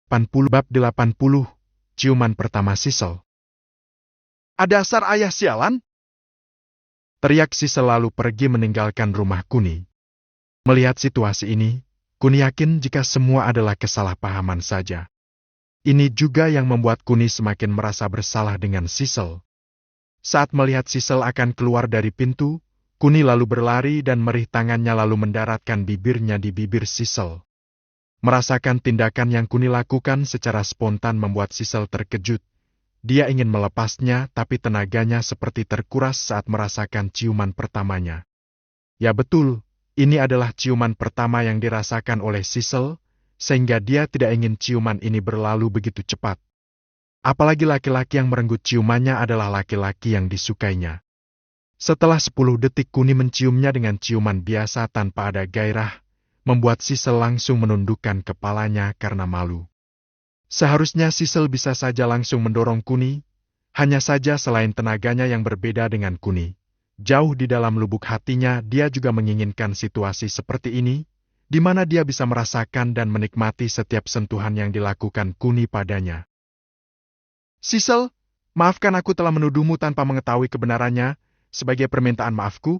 Bab 80, Ciuman pertama Sisel. Dasar ayah sialan! Teriak Sisel lalu pergi meninggalkan rumah Kuni. Melihat situasi ini, Kuni yakin jika semua adalah kesalahpahaman saja. Ini juga yang membuat Kuni semakin merasa bersalah dengan Sisel. Saat melihat Sisel akan keluar dari pintu, Kuni lalu berlari dan merih tangannya lalu mendaratkan bibirnya di bibir Sisel. Merasakan tindakan yang Kuni lakukan secara spontan membuat Sisel terkejut. Dia ingin melepasnya, tapi tenaganya seperti terkuras saat merasakan ciuman pertamanya. Ya betul, ini adalah ciuman pertama yang dirasakan oleh Sisel, sehingga dia tidak ingin ciuman ini berlalu begitu cepat. Apalagi laki-laki yang merenggut ciumannya adalah laki-laki yang disukainya. Setelah 10 detik Kuni menciumnya dengan ciuman biasa tanpa ada gairah, membuat Sisel langsung menundukkan kepalanya karena malu. Seharusnya Sisel bisa saja langsung mendorong Kuni, hanya saja selain tenaganya yang berbeda dengan Kuni, jauh di dalam lubuk hatinya dia juga menginginkan situasi seperti ini, di mana dia bisa merasakan dan menikmati setiap sentuhan yang dilakukan Kuni padanya. Sisel, maafkan aku telah menuduhmu tanpa mengetahui kebenarannya. Sebagai permintaan maafku,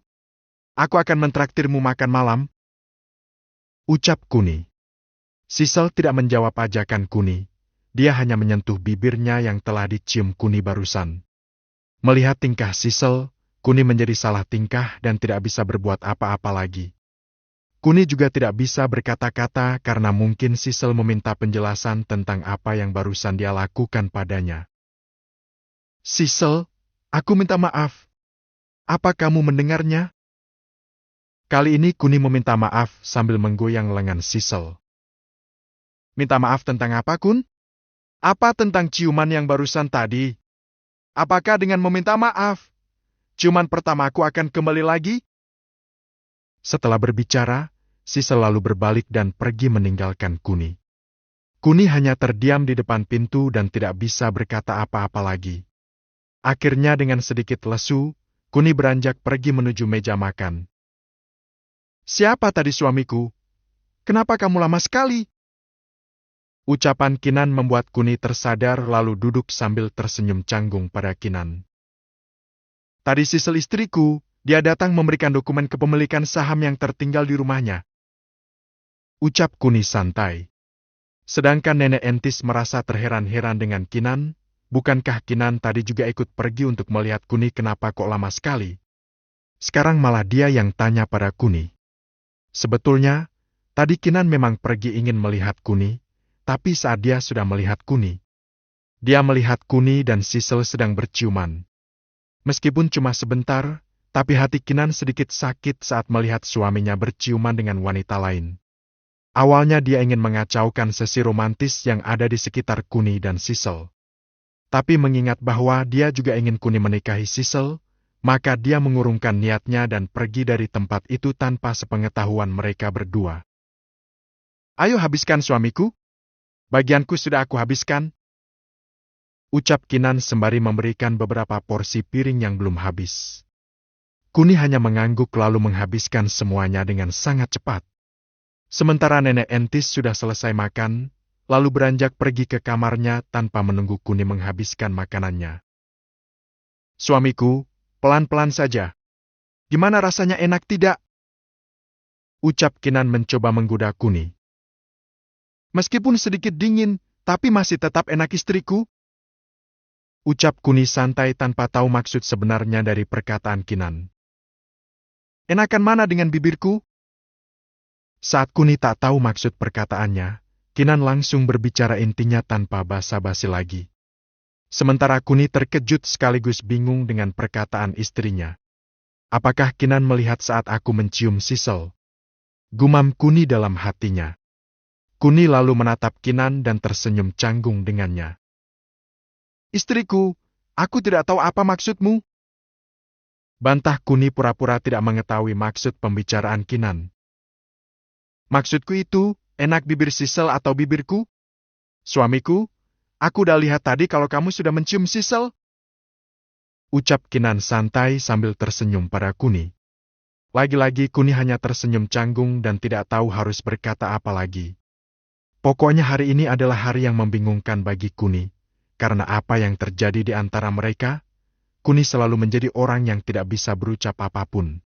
aku akan mentraktirmu makan malam. Ucap Kuni. Sisel tidak menjawab ajakan Kuni. Dia hanya menyentuh bibirnya yang telah dicium Kuni barusan. Melihat tingkah Sisel, Kuni menjadi salah tingkah dan tidak bisa berbuat apa-apa lagi. Kuni juga tidak bisa berkata-kata karena mungkin Sisel meminta penjelasan tentang apa yang barusan dia lakukan padanya. Sisel, aku minta maaf. Apa kamu mendengarnya? Kali ini Kuni meminta maaf sambil menggoyang lengan Sisel. Minta maaf tentang apa, Kun? Apa tentang ciuman yang barusan tadi? Apakah dengan meminta maaf, ciuman pertamaku akan kembali lagi? Setelah berbicara, Sisel lalu berbalik dan pergi meninggalkan Kuni. Kuni hanya terdiam di depan pintu dan tidak bisa berkata apa-apa lagi. Akhirnya dengan sedikit lesu, Kuni beranjak pergi menuju meja makan. Siapa tadi suamiku? Kenapa kamu lama sekali? Ucapan Kinan membuat Kuni tersadar lalu duduk sambil tersenyum canggung pada Kinan. Tadi Sisel istriku, dia datang memberikan dokumen kepemilikan saham yang tertinggal di rumahnya. Ucap Kuni santai. Sedangkan Nenek Entis merasa terheran-heran dengan Kinan. Bukankah Kinan tadi juga ikut pergi untuk melihat Kuni kenapa kok lama sekali? Sekarang malah dia yang tanya pada Kuni. Sebetulnya, tadi Kinan memang pergi ingin melihat Kuni, tapi saat dia sudah melihat Kuni, dia melihat Kuni dan Sisel sedang berciuman. Meskipun cuma sebentar, tapi hati Kinan sedikit sakit saat melihat suaminya berciuman dengan wanita lain. Awalnya dia ingin mengacaukan sesi romantis yang ada di sekitar Kuni dan Sisel. Tapi mengingat bahwa dia juga ingin Kuni menikahi Sisel, maka dia mengurungkan niatnya dan pergi dari tempat itu tanpa sepengetahuan mereka berdua. Ayo habiskan suamiku. Bagianku sudah aku habiskan. Ucap Kinan sembari memberikan beberapa porsi piring yang belum habis. Kuni hanya mengangguk lalu menghabiskan semuanya dengan sangat cepat. Sementara Nenek Entis sudah selesai makan, lalu beranjak pergi ke kamarnya tanpa menunggu Kuni menghabiskan makanannya. Suamiku, pelan-pelan saja. Gimana rasanya, enak tidak? Ucap Kinan mencoba menggoda Kuni. Meskipun sedikit dingin, tapi masih tetap enak istriku. Ucap Kuni santai tanpa tahu maksud sebenarnya dari perkataan Kinan. Enakan mana dengan bibirku? Saat Kuni tak tahu maksud perkataannya, Kinan langsung berbicara intinya tanpa basa-basi lagi. Sementara Kuni terkejut sekaligus bingung dengan perkataan istrinya. Apakah Kinan melihat saat aku mencium Sisel? Gumam Kuni dalam hatinya. Kuni lalu menatap Kinan dan tersenyum canggung dengannya. Istriku, aku tidak tahu apa maksudmu. Bantah Kuni pura-pura tidak mengetahui maksud pembicaraan Kinan. Maksudku itu, enak bibir Sisel atau bibirku? Suamiku, aku udah lihat tadi kalau kamu sudah mencium Sisel. Ucap Kinan santai sambil tersenyum pada Kuni. Lagi-lagi Kuni hanya tersenyum canggung dan tidak tahu harus berkata apa lagi. Pokoknya hari ini adalah hari yang membingungkan bagi Kuni, karena apa yang terjadi di antara mereka, Kuni selalu menjadi orang yang tidak bisa berucap apapun.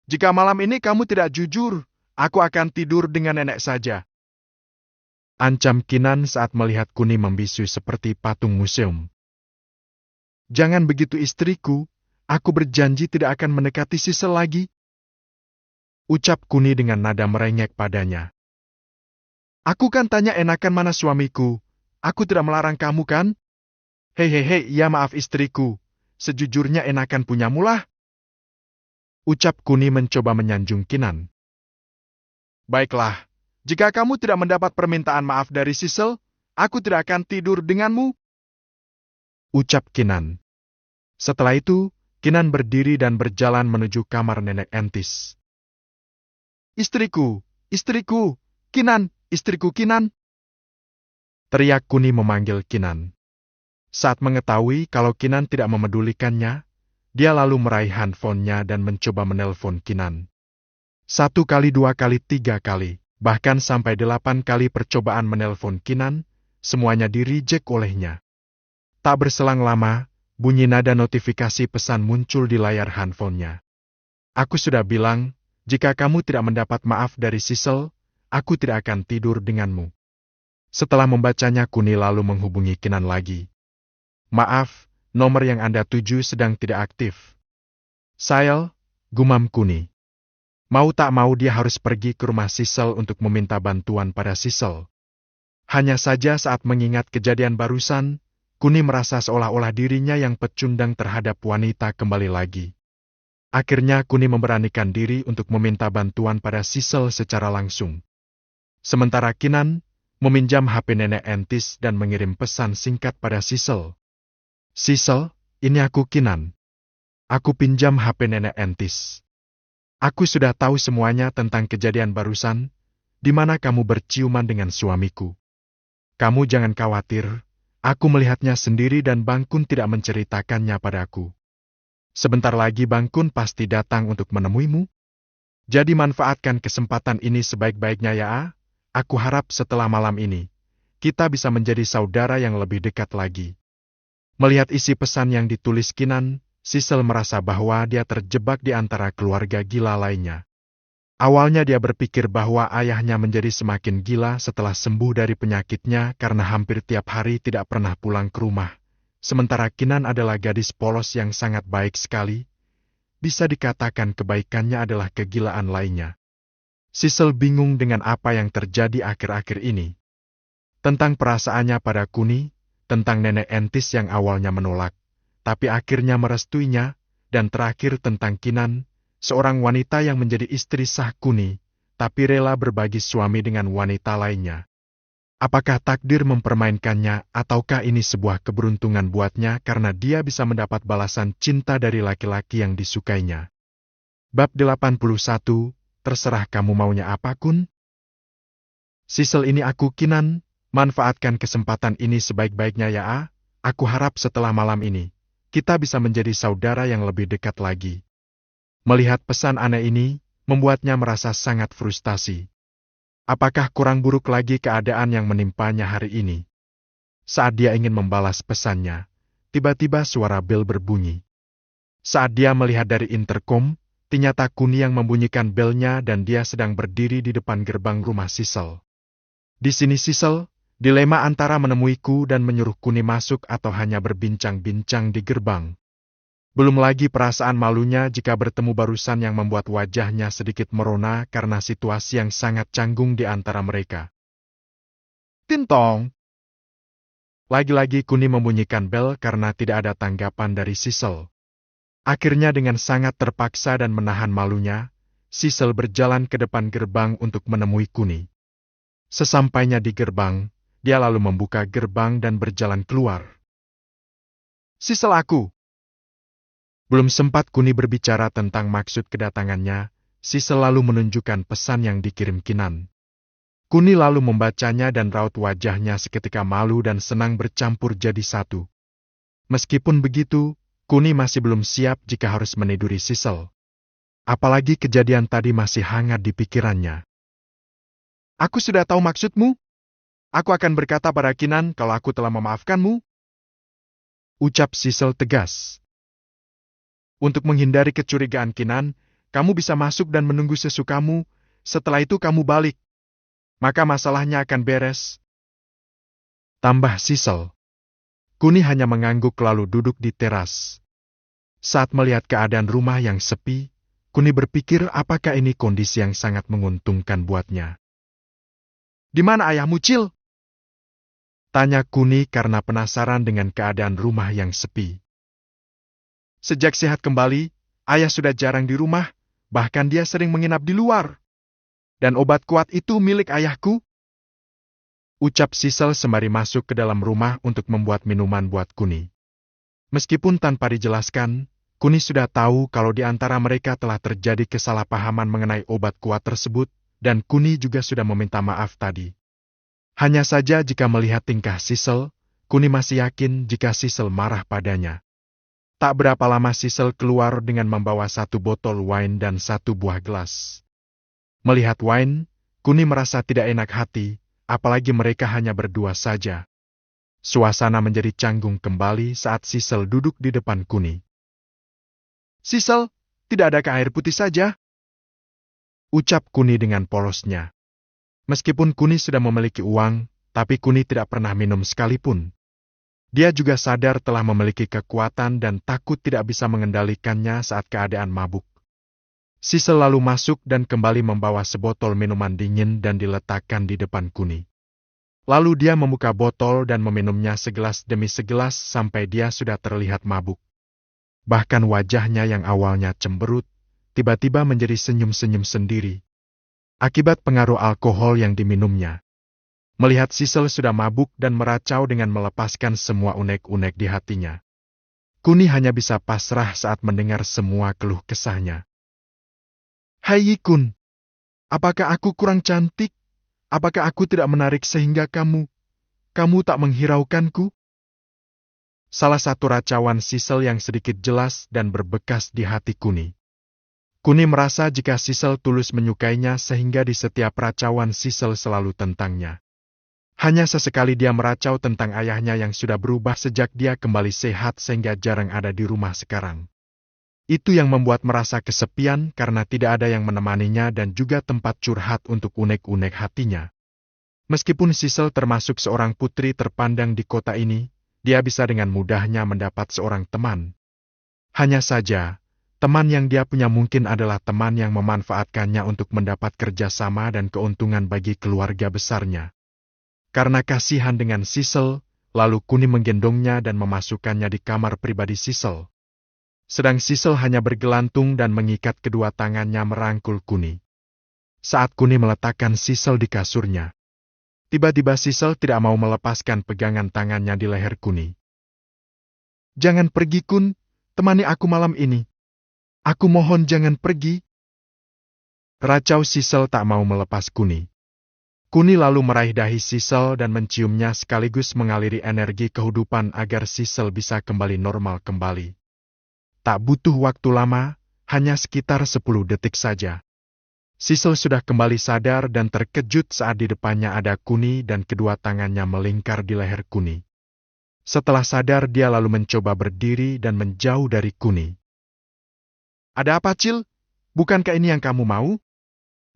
Jika malam ini kamu tidak jujur, aku akan tidur dengan nenek saja. Ancam Kinan saat melihat Kuni membisu seperti patung museum. Jangan begitu istriku, aku berjanji tidak akan mendekati Sisel lagi. Ucap Kuni dengan nada merengek padanya. Aku kan tanya enakan mana suamiku, aku tidak melarang kamu kan? Hei, ya maaf istriku, sejujurnya enakan punyamu lah. Ucap Kuni mencoba menyanjung Kinan. Baiklah, jika kamu tidak mendapat permintaan maaf dari Sisel, aku tidak akan tidur denganmu. Ucap Kinan. Setelah itu, Kinan berdiri dan berjalan menuju kamar nenek Entis. Istriku, Kinan, istriku Kinan. Teriak Kuni memanggil Kinan. Saat mengetahui kalau Kinan tidak memedulikannya, dia lalu meraih handphonenya dan mencoba menelpon Kinan. 1 kali, 2 kali, 3 kali, bahkan sampai 8 kali percobaan menelpon Kinan, semuanya di-reject olehnya. Tak berselang lama, bunyi nada notifikasi pesan muncul di layar handphonenya. Aku sudah bilang, jika kamu tidak mendapat maaf dari Sisel, aku tidak akan tidur denganmu. Setelah membacanya, Kuni lalu menghubungi Kinan lagi. Maaf, nomor yang Anda tuju sedang tidak aktif. Sael, gumam Kuni. Mau tak mau dia harus pergi ke rumah Sisel untuk meminta bantuan pada Sisel. Hanya saja saat mengingat kejadian barusan, Kuni merasa seolah-olah dirinya yang pecundang terhadap wanita kembali lagi. Akhirnya Kuni memberanikan diri untuk meminta bantuan pada Sisel secara langsung. Sementara Kinan meminjam HP nenek Entis dan mengirim pesan singkat pada Sisel. Sisel, ini aku Kinan. Aku pinjam HP nenek Entis. Aku sudah tahu semuanya tentang kejadian barusan, di mana kamu berciuman dengan suamiku. Kamu jangan khawatir, aku melihatnya sendiri dan Bang Kun tidak menceritakannya padaku. Sebentar lagi Bang Kun pasti datang untuk menemuimu. Jadi manfaatkan kesempatan ini sebaik-baiknya ya. Aku harap setelah malam ini, kita bisa menjadi saudara yang lebih dekat lagi. Melihat isi pesan yang ditulis Kinan, Sisel merasa bahwa dia terjebak di antara keluarga gila lainnya. Awalnya dia berpikir bahwa ayahnya menjadi semakin gila setelah sembuh dari penyakitnya karena hampir tiap hari tidak pernah pulang ke rumah. Sementara Kinan adalah gadis polos yang sangat baik sekali. Bisa dikatakan kebaikannya adalah kegilaan lainnya. Sisel bingung dengan apa yang terjadi akhir-akhir ini. Tentang perasaannya pada Kuni, tentang nenek Entis yang awalnya menolak, tapi akhirnya merestuinya, dan terakhir tentang Kinan, seorang wanita yang menjadi istri sah Kuni, tapi rela berbagi suami dengan wanita lainnya. Apakah takdir mempermainkannya, ataukah ini sebuah keberuntungan buatnya karena dia bisa mendapat balasan cinta dari laki-laki yang disukainya? Bab 81, terserah kamu maunya apa Kun? Sisel, ini aku Kinan, manfaatkan kesempatan ini sebaik-baiknya ya. Aku harap setelah malam ini, kita bisa menjadi saudara yang lebih dekat lagi. Melihat pesan aneh ini, membuatnya merasa sangat frustasi. Apakah kurang buruk lagi keadaan yang menimpanya hari ini? Saat dia ingin membalas pesannya, tiba-tiba suara bel berbunyi. Saat dia melihat dari interkom, ternyata Kuni yang membunyikan belnya dan dia sedang berdiri di depan gerbang rumah Sisel. Di sini Sisel, dilema antara menemuiku dan menyuruh Kuni masuk atau hanya berbincang-bincang di gerbang. Belum lagi perasaan malunya jika bertemu barusan yang membuat wajahnya sedikit merona karena situasi yang sangat canggung di antara mereka. Tintong. Lagi-lagi Kuni membunyikan bel karena tidak ada tanggapan dari Sisel. Akhirnya dengan sangat terpaksa dan menahan malunya, Sisel berjalan ke depan gerbang untuk menemui Kuni. Sesampainya di gerbang, dia lalu membuka gerbang dan berjalan keluar. Sisel, aku. Belum sempat Kuni berbicara tentang maksud kedatangannya, Sisel lalu menunjukkan pesan yang dikirim Kinan. Kuni lalu membacanya dan raut wajahnya seketika malu dan senang bercampur jadi satu. Meskipun begitu, Kuni masih belum siap jika harus meniduri Sisel. Apalagi kejadian tadi masih hangat di pikirannya. Aku sudah tahu maksudmu. Aku akan berkata pada Kinan kalau aku telah memaafkanmu. Ucap Sisel tegas. Untuk menghindari kecurigaan Kinan, kamu bisa masuk dan menunggu sesukamu, setelah itu kamu balik. Maka masalahnya akan beres. Tambah Sisel. Kuni hanya mengangguk lalu duduk di teras. Saat melihat keadaan rumah yang sepi, Kuni berpikir apakah ini kondisi yang sangat menguntungkan buatnya. Di mana ayahmu, Cil? Tanya Kuni karena penasaran dengan keadaan rumah yang sepi. Sejak sehat kembali, ayah sudah jarang di rumah, bahkan dia sering menginap di luar. Dan obat kuat itu milik ayahku. Ucap Sisel sembari masuk ke dalam rumah untuk membuat minuman buat Kuni. Meskipun tanpa dijelaskan, Kuni sudah tahu kalau di antara mereka telah terjadi kesalahpahaman mengenai obat kuat tersebut, dan Kuni juga sudah meminta maaf tadi. Hanya saja jika melihat tingkah Sisel, Kuni masih yakin jika Sisel marah padanya. Tak berapa lama Sisel keluar dengan membawa 1 botol wine dan 1 buah gelas. Melihat wine, Kuni merasa tidak enak hati, apalagi mereka hanya berdua saja. Suasana menjadi canggung kembali saat Sisel duduk di depan Kuni. Sisel, tidak adakah air putih saja? Ucap Kuni dengan polosnya. Meskipun Kuni sudah memiliki uang, tapi Kuni tidak pernah minum sekalipun. Dia juga sadar telah memiliki kekuatan dan takut tidak bisa mengendalikannya saat keadaan mabuk. Sisel lalu masuk dan kembali membawa sebotol minuman dingin dan diletakkan di depan Kuni. Lalu dia membuka botol dan meminumnya segelas demi segelas sampai dia sudah terlihat mabuk. Bahkan wajahnya yang awalnya cemberut, tiba-tiba menjadi senyum-senyum sendiri. Akibat pengaruh alkohol yang diminumnya. Melihat Sisel sudah mabuk dan meracau dengan melepaskan semua unek-unek di hatinya. Kuni hanya bisa pasrah saat mendengar semua keluh kesahnya. Hai Yikun, apakah aku kurang cantik? Apakah aku tidak menarik sehingga kamu tak menghiraukanku? Salah satu racauan Sisel yang sedikit jelas dan berbekas di hati Kuni. Kuni merasa jika Sisel tulus menyukainya sehingga di setiap racauan Sisel selalu tentangnya. Hanya sesekali dia meracau tentang ayahnya yang sudah berubah sejak dia kembali sehat sehingga jarang ada di rumah sekarang. Itu yang membuat merasa kesepian karena tidak ada yang menemaninya dan juga tempat curhat untuk unek-unek hatinya. Meskipun Sisel termasuk seorang putri terpandang di kota ini, dia bisa dengan mudahnya mendapat seorang teman. Hanya saja, teman yang dia punya mungkin adalah teman yang memanfaatkannya untuk mendapat kerjasama dan keuntungan bagi keluarga besarnya. Karena kasihan dengan Sisel, lalu Kuni menggendongnya dan memasukkannya di kamar pribadi Sisel. Sedang Sisel hanya bergelantung dan mengikat kedua tangannya merangkul Kuni. Saat Kuni meletakkan Sisel di kasurnya, tiba-tiba Sisel tidak mau melepaskan pegangan tangannya di leher Kuni. Jangan pergi Kun, temani aku malam ini. Aku mohon jangan pergi. Racau Sisel tak mau melepas Kuni. Kuni lalu meraih dahi Sisel dan menciumnya sekaligus mengaliri energi kehidupan agar Sisel bisa kembali normal kembali. Tak butuh waktu lama, hanya sekitar 10 detik saja. Sisel sudah kembali sadar dan terkejut saat di depannya ada Kuni dan kedua tangannya melingkar di leher Kuni. Setelah sadar dia lalu mencoba berdiri dan menjauh dari Kuni. Ada apa, Cil? Bukankah ini yang kamu mau?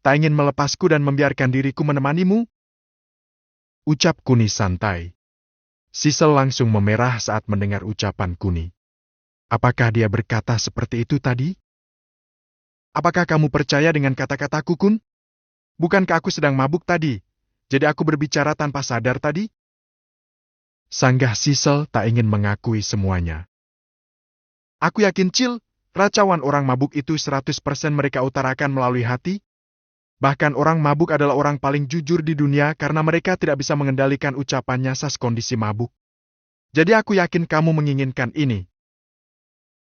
Tak ingin melepasku dan membiarkan diriku menemanimu? Ucap Kuni santai. Sisel langsung memerah saat mendengar ucapan Kuni. Apakah dia berkata seperti itu tadi? Apakah kamu percaya dengan kata-kataku, Kun? Bukankah aku sedang mabuk tadi? Jadi aku berbicara tanpa sadar tadi? Sanggah Sisel tak ingin mengakui semuanya. Aku yakin, Cil, racauan orang mabuk itu 100% mereka utarakan melalui hati. Bahkan orang mabuk adalah orang paling jujur di dunia karena mereka tidak bisa mengendalikan ucapannya saat kondisi mabuk. Jadi aku yakin kamu menginginkan ini.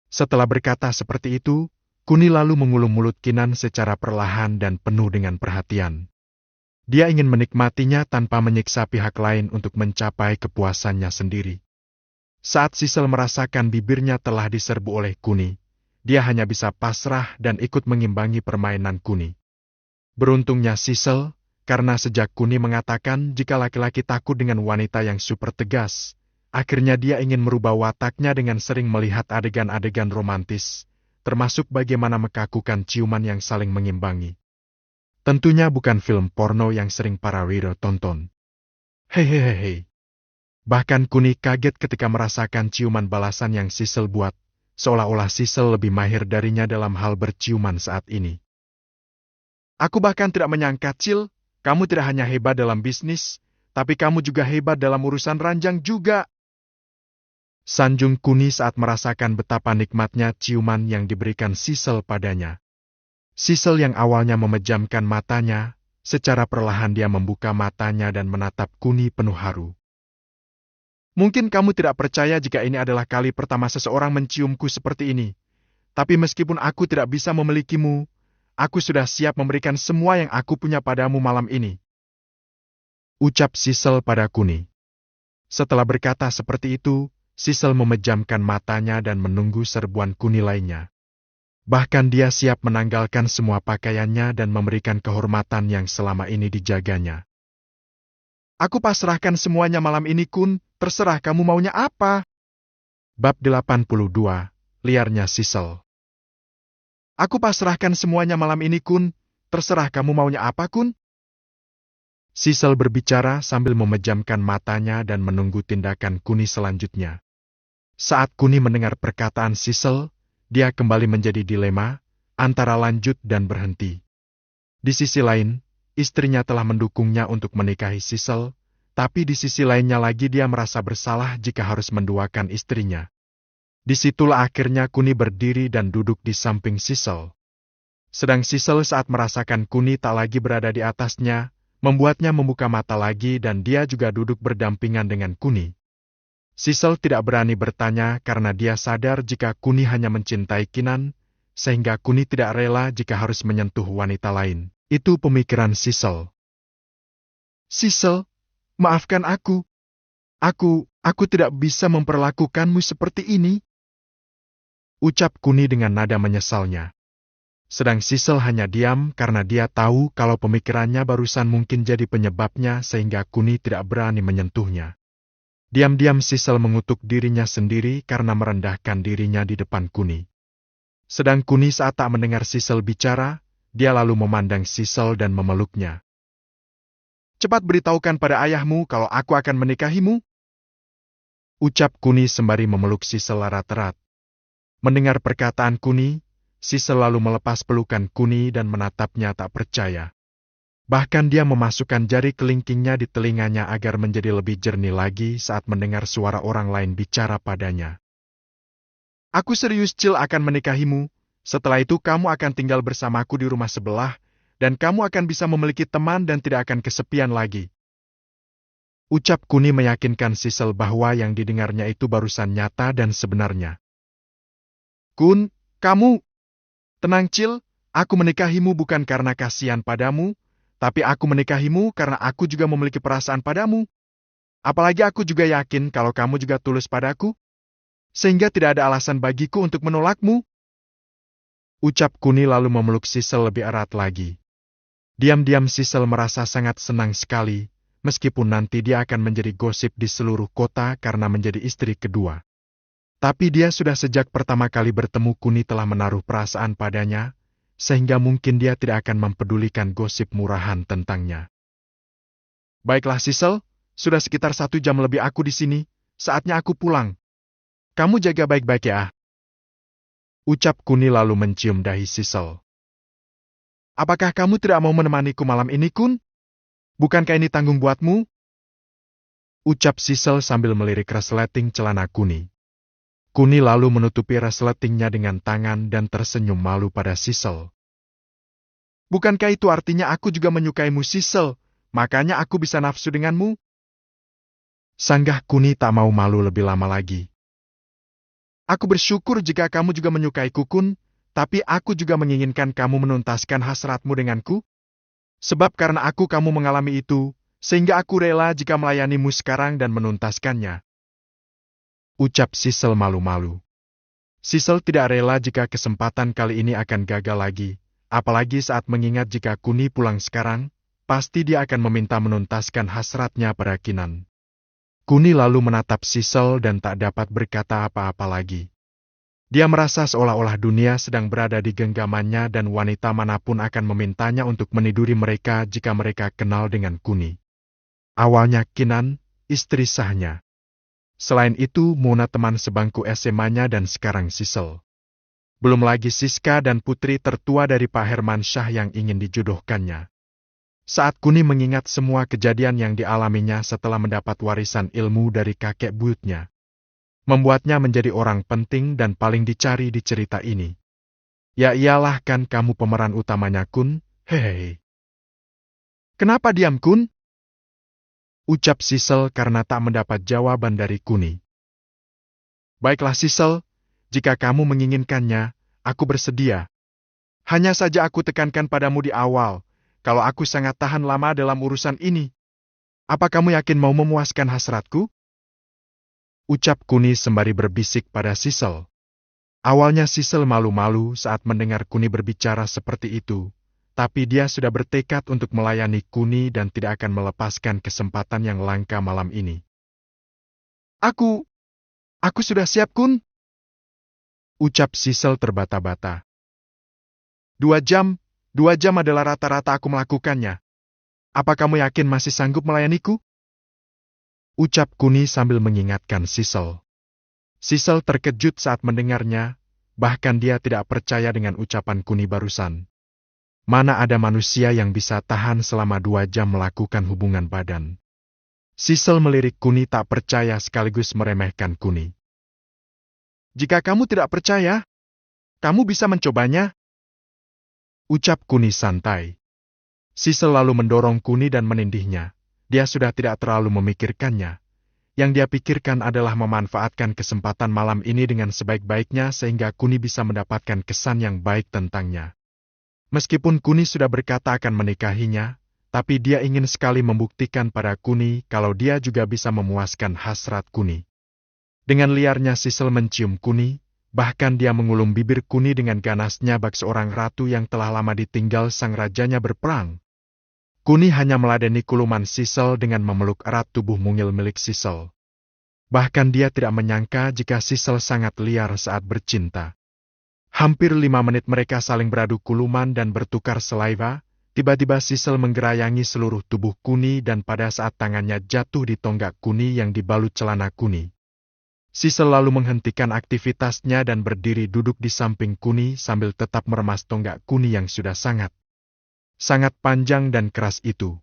Setelah berkata seperti itu, Kuni lalu mengulum mulut Kinan secara perlahan dan penuh dengan perhatian. Dia ingin menikmatinya tanpa menyiksa pihak lain untuk mencapai kepuasannya sendiri. Saat Sisel merasakan bibirnya telah diserbu oleh Kuni, dia hanya bisa pasrah dan ikut mengimbangi permainan Kuni. Beruntungnya Sisel, karena sejak Kuni mengatakan jika laki-laki takut dengan wanita yang super tegas, akhirnya dia ingin merubah wataknya dengan sering melihat adegan-adegan romantis, termasuk bagaimana mekakukan ciuman yang saling mengimbangi. Tentunya bukan film porno yang sering para widow tonton. Hehehe. Bahkan Kuni kaget ketika merasakan ciuman balasan yang Sissel buat, seolah-olah Sissel lebih mahir darinya dalam hal berciuman saat ini. Aku bahkan tidak menyangka, Cil, kamu tidak hanya hebat dalam bisnis, tapi kamu juga hebat dalam urusan ranjang juga. Sanjung Kuni saat merasakan betapa nikmatnya ciuman yang diberikan Sissel padanya. Sissel yang awalnya memejamkan matanya, secara perlahan dia membuka matanya dan menatap Kuni penuh haru. Mungkin kamu tidak percaya jika ini adalah kali pertama seseorang menciumku seperti ini. Tapi meskipun aku tidak bisa memilikimu, aku sudah siap memberikan semua yang aku punya padamu malam ini. Ucap Sissel pada Kuni. Setelah berkata seperti itu, Sissel memejamkan matanya dan menunggu serbuan Kuni lainnya. Bahkan dia siap menanggalkan semua pakaiannya dan memberikan kehormatan yang selama ini dijaganya. Aku pasrahkan semuanya malam ini, Kun. Terserah kamu maunya apa. Bab 82, liarnya Sissel. Aku pasrahkan semuanya malam ini, Kun. Terserah kamu maunya apa, Kun. Sissel berbicara sambil memejamkan matanya dan menunggu tindakan Kuni selanjutnya. Saat Kuni mendengar perkataan Sissel, dia kembali menjadi dilema, antara lanjut dan berhenti. Di sisi lain, istrinya telah mendukungnya untuk menikahi Sissel, tapi di sisi lainnya lagi dia merasa bersalah jika harus menduakan istrinya. Disitulah akhirnya Kuni berdiri dan duduk di samping Sissel. Sedang Sissel saat merasakan Kuni tak lagi berada di atasnya, membuatnya membuka mata lagi dan dia juga duduk berdampingan dengan Kuni. Sissel tidak berani bertanya karena dia sadar jika Kuni hanya mencintai Kinan, sehingga Kuni tidak rela jika harus menyentuh wanita lain. Itu pemikiran Sissel. Sissel, maafkan aku. Aku tidak bisa memperlakukanmu seperti ini. Ucap Kuni dengan nada menyesalnya. Sedang Sissel hanya diam karena dia tahu kalau pemikirannya barusan mungkin jadi penyebabnya sehingga Kuni tidak berani menyentuhnya. Diam-diam Sissel mengutuk dirinya sendiri karena merendahkan dirinya di depan Kuni. Sedang Kuni saat tak mendengar Sissel bicara, dia lalu memandang Sissel dan memeluknya. Cepat beritahukan pada ayahmu kalau aku akan menikahimu. Ucap Kuni sembari memeluk Sissel erat-erat. Mendengar perkataan Kuni, Sissel lalu melepas pelukan Kuni dan menatapnya tak percaya. Bahkan dia memasukkan jari kelingkingnya di telinganya agar menjadi lebih jernih lagi saat mendengar suara orang lain bicara padanya. Aku serius, Cil, akan menikahimu. Setelah itu kamu akan tinggal bersamaku di rumah sebelah, dan kamu akan bisa memiliki teman dan tidak akan kesepian lagi. Ucap Kuni meyakinkan Sissel bahwa yang didengarnya itu barusan nyata dan sebenarnya. Kun, kamu... Tenang, Cil, aku menikahimu bukan karena kasihan padamu, tapi aku menikahimu karena aku juga memiliki perasaan padamu. Apalagi aku juga yakin kalau kamu juga tulus padaku, sehingga tidak ada alasan bagiku untuk menolakmu. Ucap Kuni lalu memeluk Sissel lebih erat lagi. Diam-diam Sissel merasa sangat senang sekali, meskipun nanti dia akan menjadi gosip di seluruh kota karena menjadi istri kedua. Tapi dia sudah sejak pertama kali bertemu Kuni telah menaruh perasaan padanya, sehingga mungkin dia tidak akan mempedulikan gosip murahan tentangnya. Baiklah Sissel, sudah sekitar 1 jam lebih aku di sini, saatnya aku pulang. Kamu jaga baik-baik ya. Ucap Kuni lalu mencium dahi Sissel. Apakah kamu tidak mau menemaniku malam ini, Kun? Bukankah ini tanggung buatmu? Ucap Sissel sambil melirik resleting celana Kuni. Kuni lalu menutupi resletingnya dengan tangan dan tersenyum malu pada Sissel. Bukankah itu artinya aku juga menyukaimu, Sissel, makanya aku bisa nafsu denganmu? Sanggah Kuni tak mau malu lebih lama lagi. Aku bersyukur jika kamu juga menyukaiku, Kun, tapi aku juga menginginkan kamu menuntaskan hasratmu denganku. Sebab karena kamu mengalami itu, sehingga aku rela jika melayanimu sekarang dan menuntaskannya. Ucap Sissel malu-malu. Sissel tidak rela jika kesempatan kali ini akan gagal lagi, apalagi saat mengingat jika Kuni pulang sekarang, pasti dia akan meminta menuntaskan hasratnya pada Kinan. Kuni lalu menatap Sisel dan tak dapat berkata apa-apa lagi. Dia merasa seolah-olah dunia sedang berada di genggamannya dan wanita manapun akan memintanya untuk meniduri mereka jika mereka kenal dengan Kuni. Awalnya Kinan, istri sahnya. Selain itu, Mona teman sebangku SMA-nya dan sekarang Sisel. Belum lagi Siska dan putri tertua dari Pak Herman Syah yang ingin dijodohkannya. Saat Kuni mengingat semua kejadian yang dialaminya setelah mendapat warisan ilmu dari kakek buyutnya, membuatnya menjadi orang penting dan paling dicari di cerita ini. Ya iyalah, kan kamu pemeran utamanya, Kun, hehehe. Kenapa diam, Kun? Ucap Sisel karena tak mendapat jawaban dari Kuni. Baiklah Sisel, jika kamu menginginkannya, aku bersedia. Hanya saja aku tekankan padamu di awal, kalau aku sangat tahan lama dalam urusan ini. Apa kamu yakin mau memuaskan hasratku? Ucap Kuni sembari berbisik pada Sisel. Awalnya Sisel malu-malu saat mendengar Kuni berbicara seperti itu, tapi dia sudah bertekad untuk melayani Kuni dan tidak akan melepaskan kesempatan yang langka malam ini. Aku sudah siap, Kun. Ucap Sisel terbata-bata. 2 jam adalah rata-rata aku melakukannya. Apa kamu yakin masih sanggup melayaniku? Ucap Kuni sambil mengingatkan Sisel. Sisel terkejut saat mendengarnya, bahkan dia tidak percaya dengan ucapan Kuni barusan. Mana ada manusia yang bisa tahan selama 2 jam melakukan hubungan badan. Sisel melirik Kuni tak percaya sekaligus meremehkan Kuni. Jika kamu tidak percaya, kamu bisa mencobanya. Ucap Kuni santai. Sisel lalu mendorong Kuni dan menindihnya. Dia sudah tidak terlalu memikirkannya. Yang dia pikirkan adalah memanfaatkan kesempatan malam ini dengan sebaik-baiknya sehingga Kuni bisa mendapatkan kesan yang baik tentangnya. Meskipun Kuni sudah berkata akan menikahinya, tapi dia ingin sekali membuktikan pada Kuni kalau dia juga bisa memuaskan hasrat Kuni. Dengan liarnya Sisel mencium Kuni, bahkan dia mengulum bibir Kuni dengan ganasnya bak seorang ratu yang telah lama ditinggal sang rajanya berperang. Kuni hanya meladeni kuluman Sisel dengan memeluk erat tubuh mungil milik Sisel. Bahkan dia tidak menyangka jika Sisel sangat liar saat bercinta. Hampir 5 menit mereka saling beradu kuluman dan bertukar selaiva, tiba-tiba Sisel menggerayangi seluruh tubuh Kuni dan pada saat tangannya jatuh di tonggak Kuni yang dibalut celana Kuni. Sisel lalu menghentikan aktivitasnya dan berdiri duduk di samping Kuni sambil tetap meremas tonggak Kuni yang sudah sangat panjang dan keras itu.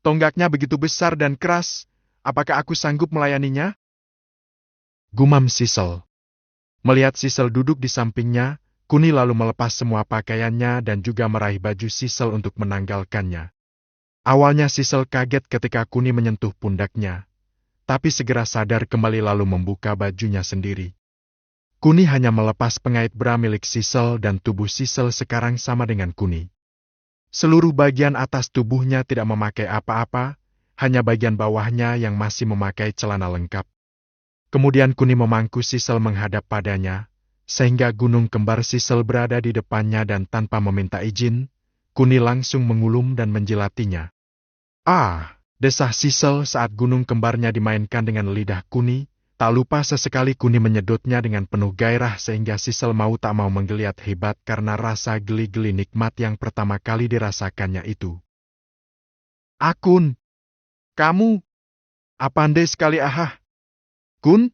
Tonggaknya begitu besar dan keras, apakah aku sanggup melayaninya? Gumam Sisel. Melihat Sisel duduk di sampingnya, Kuni lalu melepas semua pakaiannya dan juga meraih baju Sisel untuk menanggalkannya. Awalnya Sisel kaget ketika Kuni menyentuh pundaknya, tapi segera sadar kembali lalu membuka bajunya sendiri. Kuni hanya melepas pengait bra milik Sisel dan tubuh Sisel sekarang sama dengan Kuni. Seluruh bagian atas tubuhnya tidak memakai apa-apa, hanya bagian bawahnya yang masih memakai celana lengkap. Kemudian Kuni memangku Sisel menghadap padanya, sehingga gunung kembar Sisel berada di depannya dan tanpa meminta izin, Kuni langsung mengulum dan menjilatinya. Ah, desah Sisel saat gunung kembarnya dimainkan dengan lidah Kuni, tak lupa sesekali Kuni menyedotnya dengan penuh gairah sehingga Sisel mau tak mau menggeliat hebat karena rasa geli-geli nikmat yang pertama kali dirasakannya itu. Akun, kamu, apandai sekali ahah. Kun?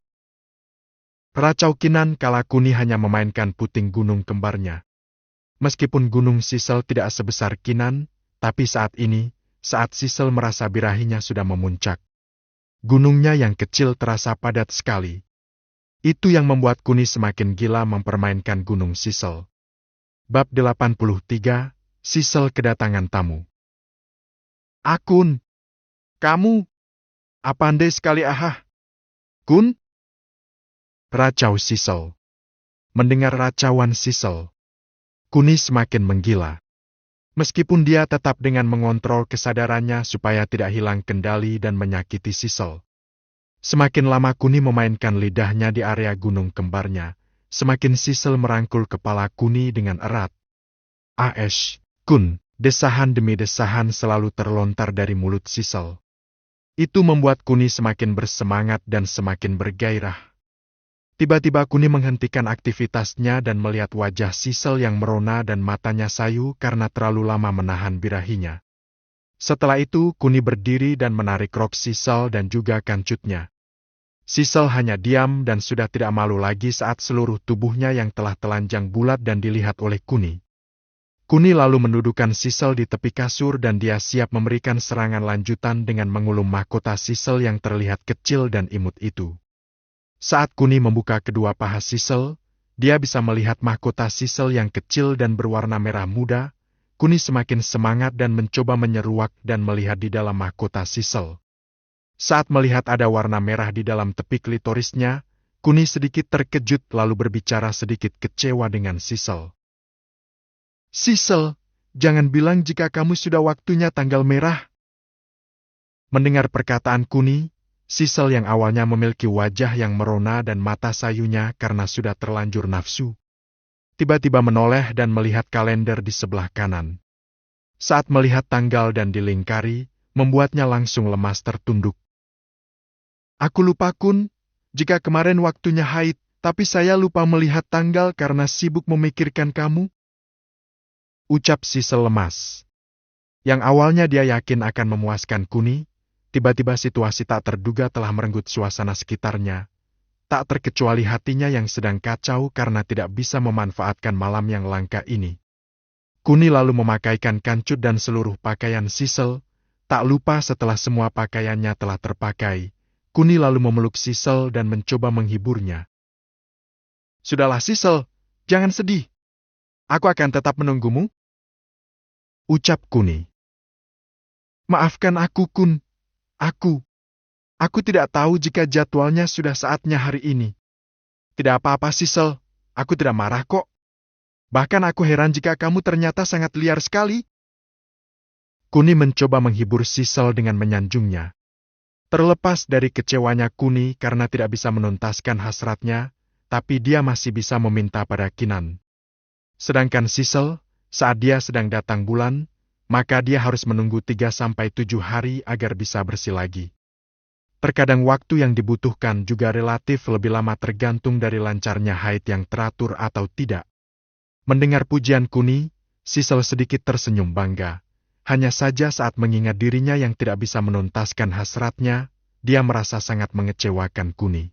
Racau Kinan kala Kuni hanya memainkan puting gunung kembarnya. Meskipun gunung Sisel tidak sebesar Kinan, tapi saat ini, saat Sisel merasa birahinya sudah memuncak, gunungnya yang kecil terasa padat sekali. Itu yang membuat Kuni semakin gila mempermainkan gunung Sisel. Bab 83, Sisel kedatangan tamu. Akun, kamu, apandai sekali ahah. Kun? Racau Sisel. Mendengar racauan Sisel, Kuni semakin menggila. Meskipun dia tetap dengan mengontrol kesadarannya supaya tidak hilang kendali dan menyakiti Sisel. Semakin lama Kuni memainkan lidahnya di area gunung kembarnya, semakin Sisel merangkul kepala Kuni dengan erat. Kun, Desahan demi desahan selalu terlontar dari mulut Sisel. Itu membuat Kuni semakin bersemangat dan semakin bergairah. Tiba-tiba Kuni menghentikan aktivitasnya dan melihat wajah Sisel yang merona dan matanya sayu karena terlalu lama menahan birahinya. Setelah itu Kuni berdiri dan menarik rok Sisel dan juga kancutnya. Sisel hanya diam dan sudah tidak malu lagi saat seluruh tubuhnya yang telah telanjang bulat dan dilihat oleh Kuni. Kuni lalu mendudukan Sisel di tepi kasur dan dia siap memberikan serangan lanjutan dengan mengulum mahkota Sisel yang terlihat kecil dan imut itu. Saat Kuni membuka kedua paha Sisel, dia bisa melihat mahkota Sisel yang kecil dan berwarna merah muda. Kuni semakin semangat dan mencoba menyeruak dan melihat di dalam mahkota Sisel. Saat melihat ada warna merah di dalam tepi klitorisnya, Kuni sedikit terkejut lalu berbicara sedikit kecewa dengan Sisel. "Sisel, jangan bilang jika kamu sudah waktunya tanggal merah." Mendengar perkataan Kuni, Sisel yang awalnya memiliki wajah yang merona dan mata sayunya karena sudah terlanjur nafsu, tiba-tiba menoleh dan melihat kalender di sebelah kanan. Saat melihat tanggal dan dilingkari, membuatnya langsung lemas tertunduk. "Aku lupa Kun, jika kemarin waktunya haid, tapi saya lupa melihat tanggal karena sibuk memikirkan kamu," ucap Sisel lemas. Yang awalnya dia yakin akan memuaskan Kuni, tiba-tiba situasi tak terduga telah merenggut suasana sekitarnya. Tak terkecuali hatinya yang sedang kacau karena tidak bisa memanfaatkan malam yang langka ini. Kuni lalu memakaikan kancut dan seluruh pakaian Sisel. Tak lupa setelah semua pakaiannya telah terpakai, Kuni lalu memeluk Sisel dan mencoba menghiburnya. "Sudahlah Sisel, jangan sedih. Aku akan tetap menunggumu," ucap Kuni. "Maafkan aku Kun. Aku tidak tahu jika jadwalnya sudah saatnya hari ini." "Tidak apa-apa Sisel, aku tidak marah kok. Bahkan aku heran jika kamu ternyata sangat liar sekali." Kuni mencoba menghibur Sisel dengan menyanjungnya. Terlepas dari kecewanya Kuni karena tidak bisa menuntaskan hasratnya, tapi dia masih bisa meminta pada Kinan. Sedangkan Sisel, saat dia sedang datang bulan, maka dia harus menunggu 3-7 hari agar bisa bersih lagi. Terkadang waktu yang dibutuhkan juga relatif lebih lama tergantung dari lancarnya haid yang teratur atau tidak. Mendengar pujian Kuni, Sisel sedikit tersenyum bangga. Hanya saja saat mengingat dirinya yang tidak bisa menuntaskan hasratnya, dia merasa sangat mengecewakan Kuni.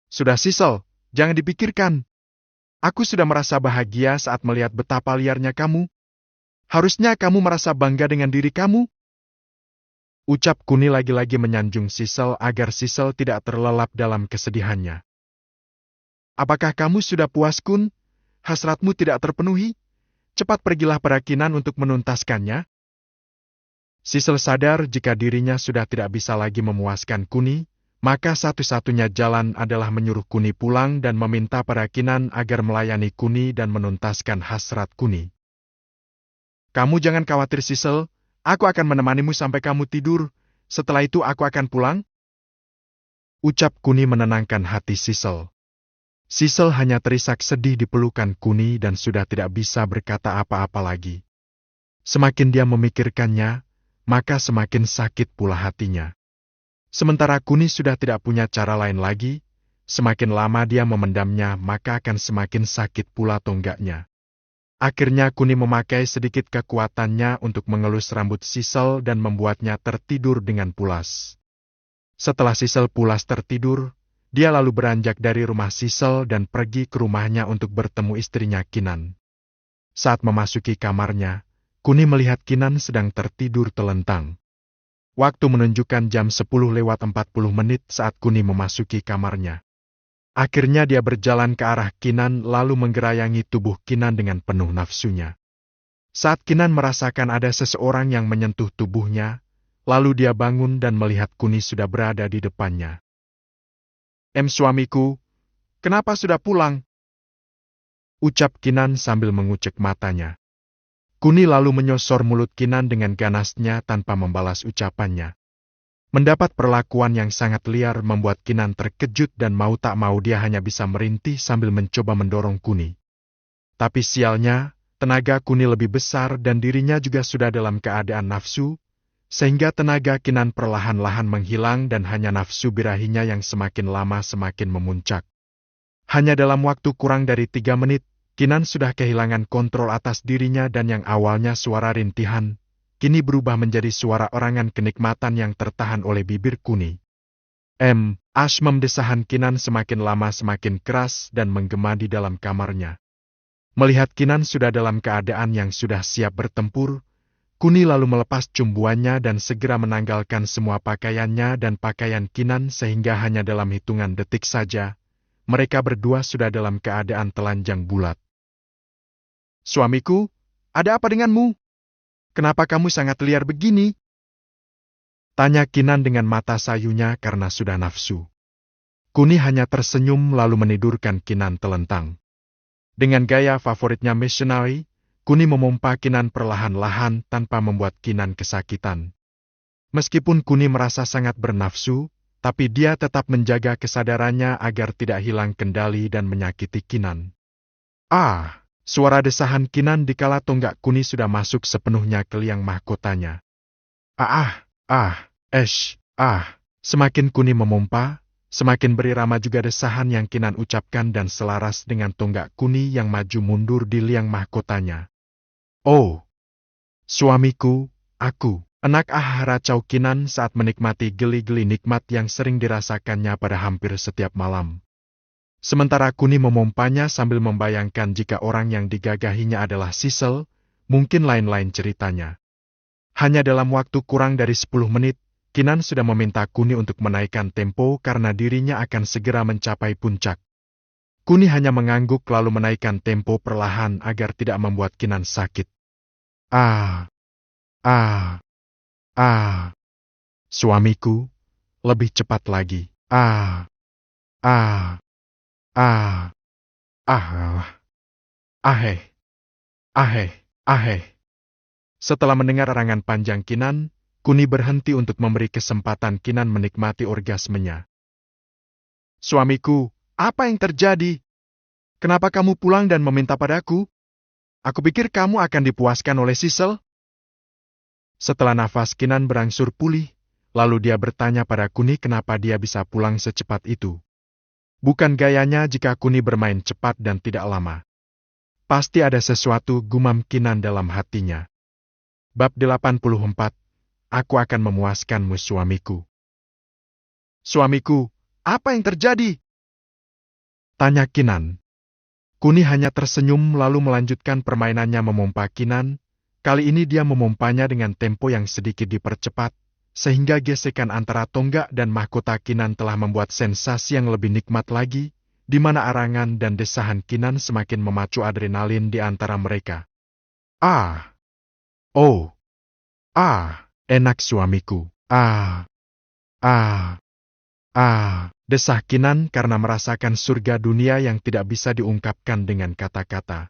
"Sudah Sisel, jangan dipikirkan. Aku sudah merasa bahagia saat melihat betapa liarnya kamu. Harusnya kamu merasa bangga dengan diri kamu," ucap Kuni lagi-lagi menyanjung Sisel agar Sisel tidak terlelap dalam kesedihannya. "Apakah kamu sudah puas Kun? Hasratmu tidak terpenuhi? Cepat pergilah pada Kinan untuk menuntaskannya." Sisel sadar jika dirinya sudah tidak bisa lagi memuaskan Kuni, maka satu-satunya jalan adalah menyuruh Kuni pulang dan meminta pada Kinan agar melayani Kuni dan menuntaskan hasrat Kuni. "Kamu jangan khawatir Sisel, aku akan menemanimu sampai kamu tidur, setelah itu aku akan pulang," ucap Kuni menenangkan hati Sisel. Sisel hanya terisak sedih di pelukan Kuni dan sudah tidak bisa berkata apa-apa lagi. Semakin dia memikirkannya, maka semakin sakit pula hatinya. Sementara Kuni sudah tidak punya cara lain lagi, semakin lama dia memendamnya maka akan semakin sakit pula tonggaknya. Akhirnya Kuni memakai sedikit kekuatannya untuk mengelus rambut Sisel dan membuatnya tertidur dengan pulas. Setelah Sisel pulas tertidur, dia lalu beranjak dari rumah Sisel dan pergi ke rumahnya untuk bertemu istrinya Kinan. Saat memasuki kamarnya, Kuni melihat Kinan sedang tertidur telentang. Waktu menunjukkan jam 10:40 saat Kuni memasuki kamarnya. Akhirnya dia berjalan ke arah Kinan lalu menggerayangi tubuh Kinan dengan penuh nafsunya. Saat Kinan merasakan ada seseorang yang menyentuh tubuhnya, lalu dia bangun dan melihat Kuni sudah berada di depannya. Suamiku, kenapa sudah pulang?" ucap Kinan sambil mengucek matanya. Kuni lalu menyosor mulut Kinan dengan ganasnya tanpa membalas ucapannya. Mendapat perlakuan yang sangat liar membuat Kinan terkejut dan mau tak mau dia hanya bisa merintih sambil mencoba mendorong Kuni. Tapi sialnya, tenaga Kuni lebih besar dan dirinya juga sudah dalam keadaan nafsu, sehingga tenaga Kinan perlahan-lahan menghilang dan hanya nafsu birahinya yang semakin lama semakin memuncak. Hanya dalam waktu kurang dari 3 menit, Kinan sudah kehilangan kontrol atas dirinya dan yang awalnya suara rintihan, kini berubah menjadi suara orangan kenikmatan yang tertahan oleh bibir Kuni. Desahan Kinan semakin lama semakin keras dan menggema di dalam kamarnya. Melihat Kinan sudah dalam keadaan yang sudah siap bertempur, Kuni lalu melepas cumbuannya dan segera menanggalkan semua pakaiannya dan pakaian Kinan sehingga hanya dalam hitungan detik saja, mereka berdua sudah dalam keadaan telanjang bulat. Suamiku, ada apa denganmu? Kenapa kamu sangat liar begini? Tanya Kinan dengan mata sayunya karena sudah nafsu. Kuni hanya tersenyum lalu menidurkan Kinan telentang. Dengan gaya favoritnya missionary, Kuni memompa Kinan perlahan-lahan tanpa membuat Kinan kesakitan. Meskipun Kuni merasa sangat bernafsu, tapi dia tetap menjaga kesadarannya agar tidak hilang kendali dan menyakiti Kinan. Suara desahan Kinan dikala tonggak Kuni sudah masuk sepenuhnya ke liang mahkotanya. Semakin Kuni memompa, semakin berirama juga desahan yang Kinan ucapkan dan selaras dengan tonggak Kuni yang maju mundur di liang mahkotanya. Oh, suamiku, aku, enak racau Kinan saat menikmati geli-geli nikmat yang sering dirasakannya pada hampir setiap malam. Sementara Kuni memompanya sambil membayangkan jika orang yang digagahinya adalah Sisel, mungkin lain-lain ceritanya. Hanya dalam waktu kurang dari 10 menit, Kinan sudah meminta Kuni untuk menaikkan tempo karena dirinya akan segera mencapai puncak. Kuni hanya mengangguk lalu menaikkan tempo perlahan agar tidak membuat Kinan sakit. Suamiku, lebih cepat lagi. Setelah mendengar arangan panjang Kinan, Kuni berhenti untuk memberi kesempatan Kinan menikmati orgasmenya. Suamiku, apa yang terjadi? Kenapa kamu pulang dan meminta padaku? Aku pikir kamu akan dipuaskan oleh Sisel. Setelah nafas Kinan berangsur pulih, lalu dia bertanya pada Kuni kenapa dia bisa pulang secepat itu. Bukan gayanya jika Kuni bermain cepat dan tidak lama. Pasti ada sesuatu, gumam Kinan dalam hatinya. Bab 84, Aku akan memuaskanmu suamiku. Suamiku, apa yang terjadi? Tanya Kinan. Kuni hanya tersenyum lalu melanjutkan permainannya memompa Kinan. Kali ini dia memompanya dengan tempo yang sedikit dipercepat, sehingga gesekan antara tonggak dan mahkota Kinan telah membuat sensasi yang lebih nikmat lagi, di mana arangan dan desahan Kinan semakin memacu adrenalin di antara mereka. Enak suamiku. Desah Kinan karena merasakan surga dunia yang tidak bisa diungkapkan dengan kata-kata.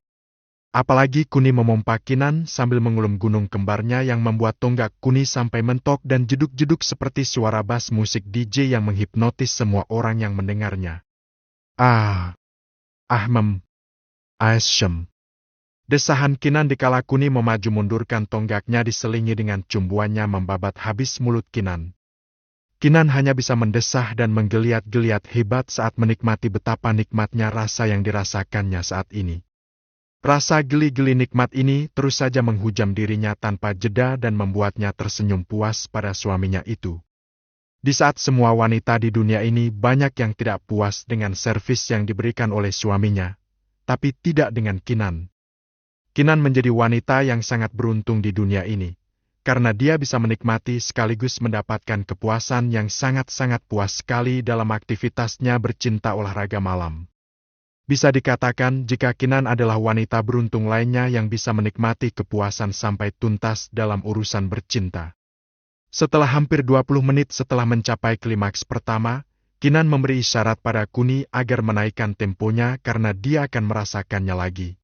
Apalagi Kuni memompa Kinan sambil mengulum gunung kembarnya yang membuat tonggak Kuni sampai mentok dan jeduk-jeduk seperti suara bass musik DJ yang menghipnotis semua orang yang mendengarnya. Desahan Kinan dikala Kuni memaju mundurkan tonggaknya diselingi dengan cumbuannya membabat habis mulut Kinan. Kinan hanya bisa mendesah dan menggeliat-geliat hebat saat menikmati betapa nikmatnya rasa yang dirasakannya saat ini. Rasa geli-geli nikmat ini terus saja menghujam dirinya tanpa jeda dan membuatnya tersenyum puas pada suaminya itu. Di saat semua wanita di dunia ini banyak yang tidak puas dengan servis yang diberikan oleh suaminya, tapi tidak dengan Kinan. Kinan menjadi wanita yang sangat beruntung di dunia ini, karena dia bisa menikmati sekaligus mendapatkan kepuasan yang sangat-sangat puas sekali dalam aktivitasnya bercinta olahraga malam. Bisa dikatakan jika Kinan adalah wanita beruntung lainnya yang bisa menikmati kepuasan sampai tuntas dalam urusan bercinta. Setelah hampir 20 menit setelah mencapai klimaks pertama, Kinan memberi isyarat pada Kuni agar menaikkan temponya karena dia akan merasakannya lagi.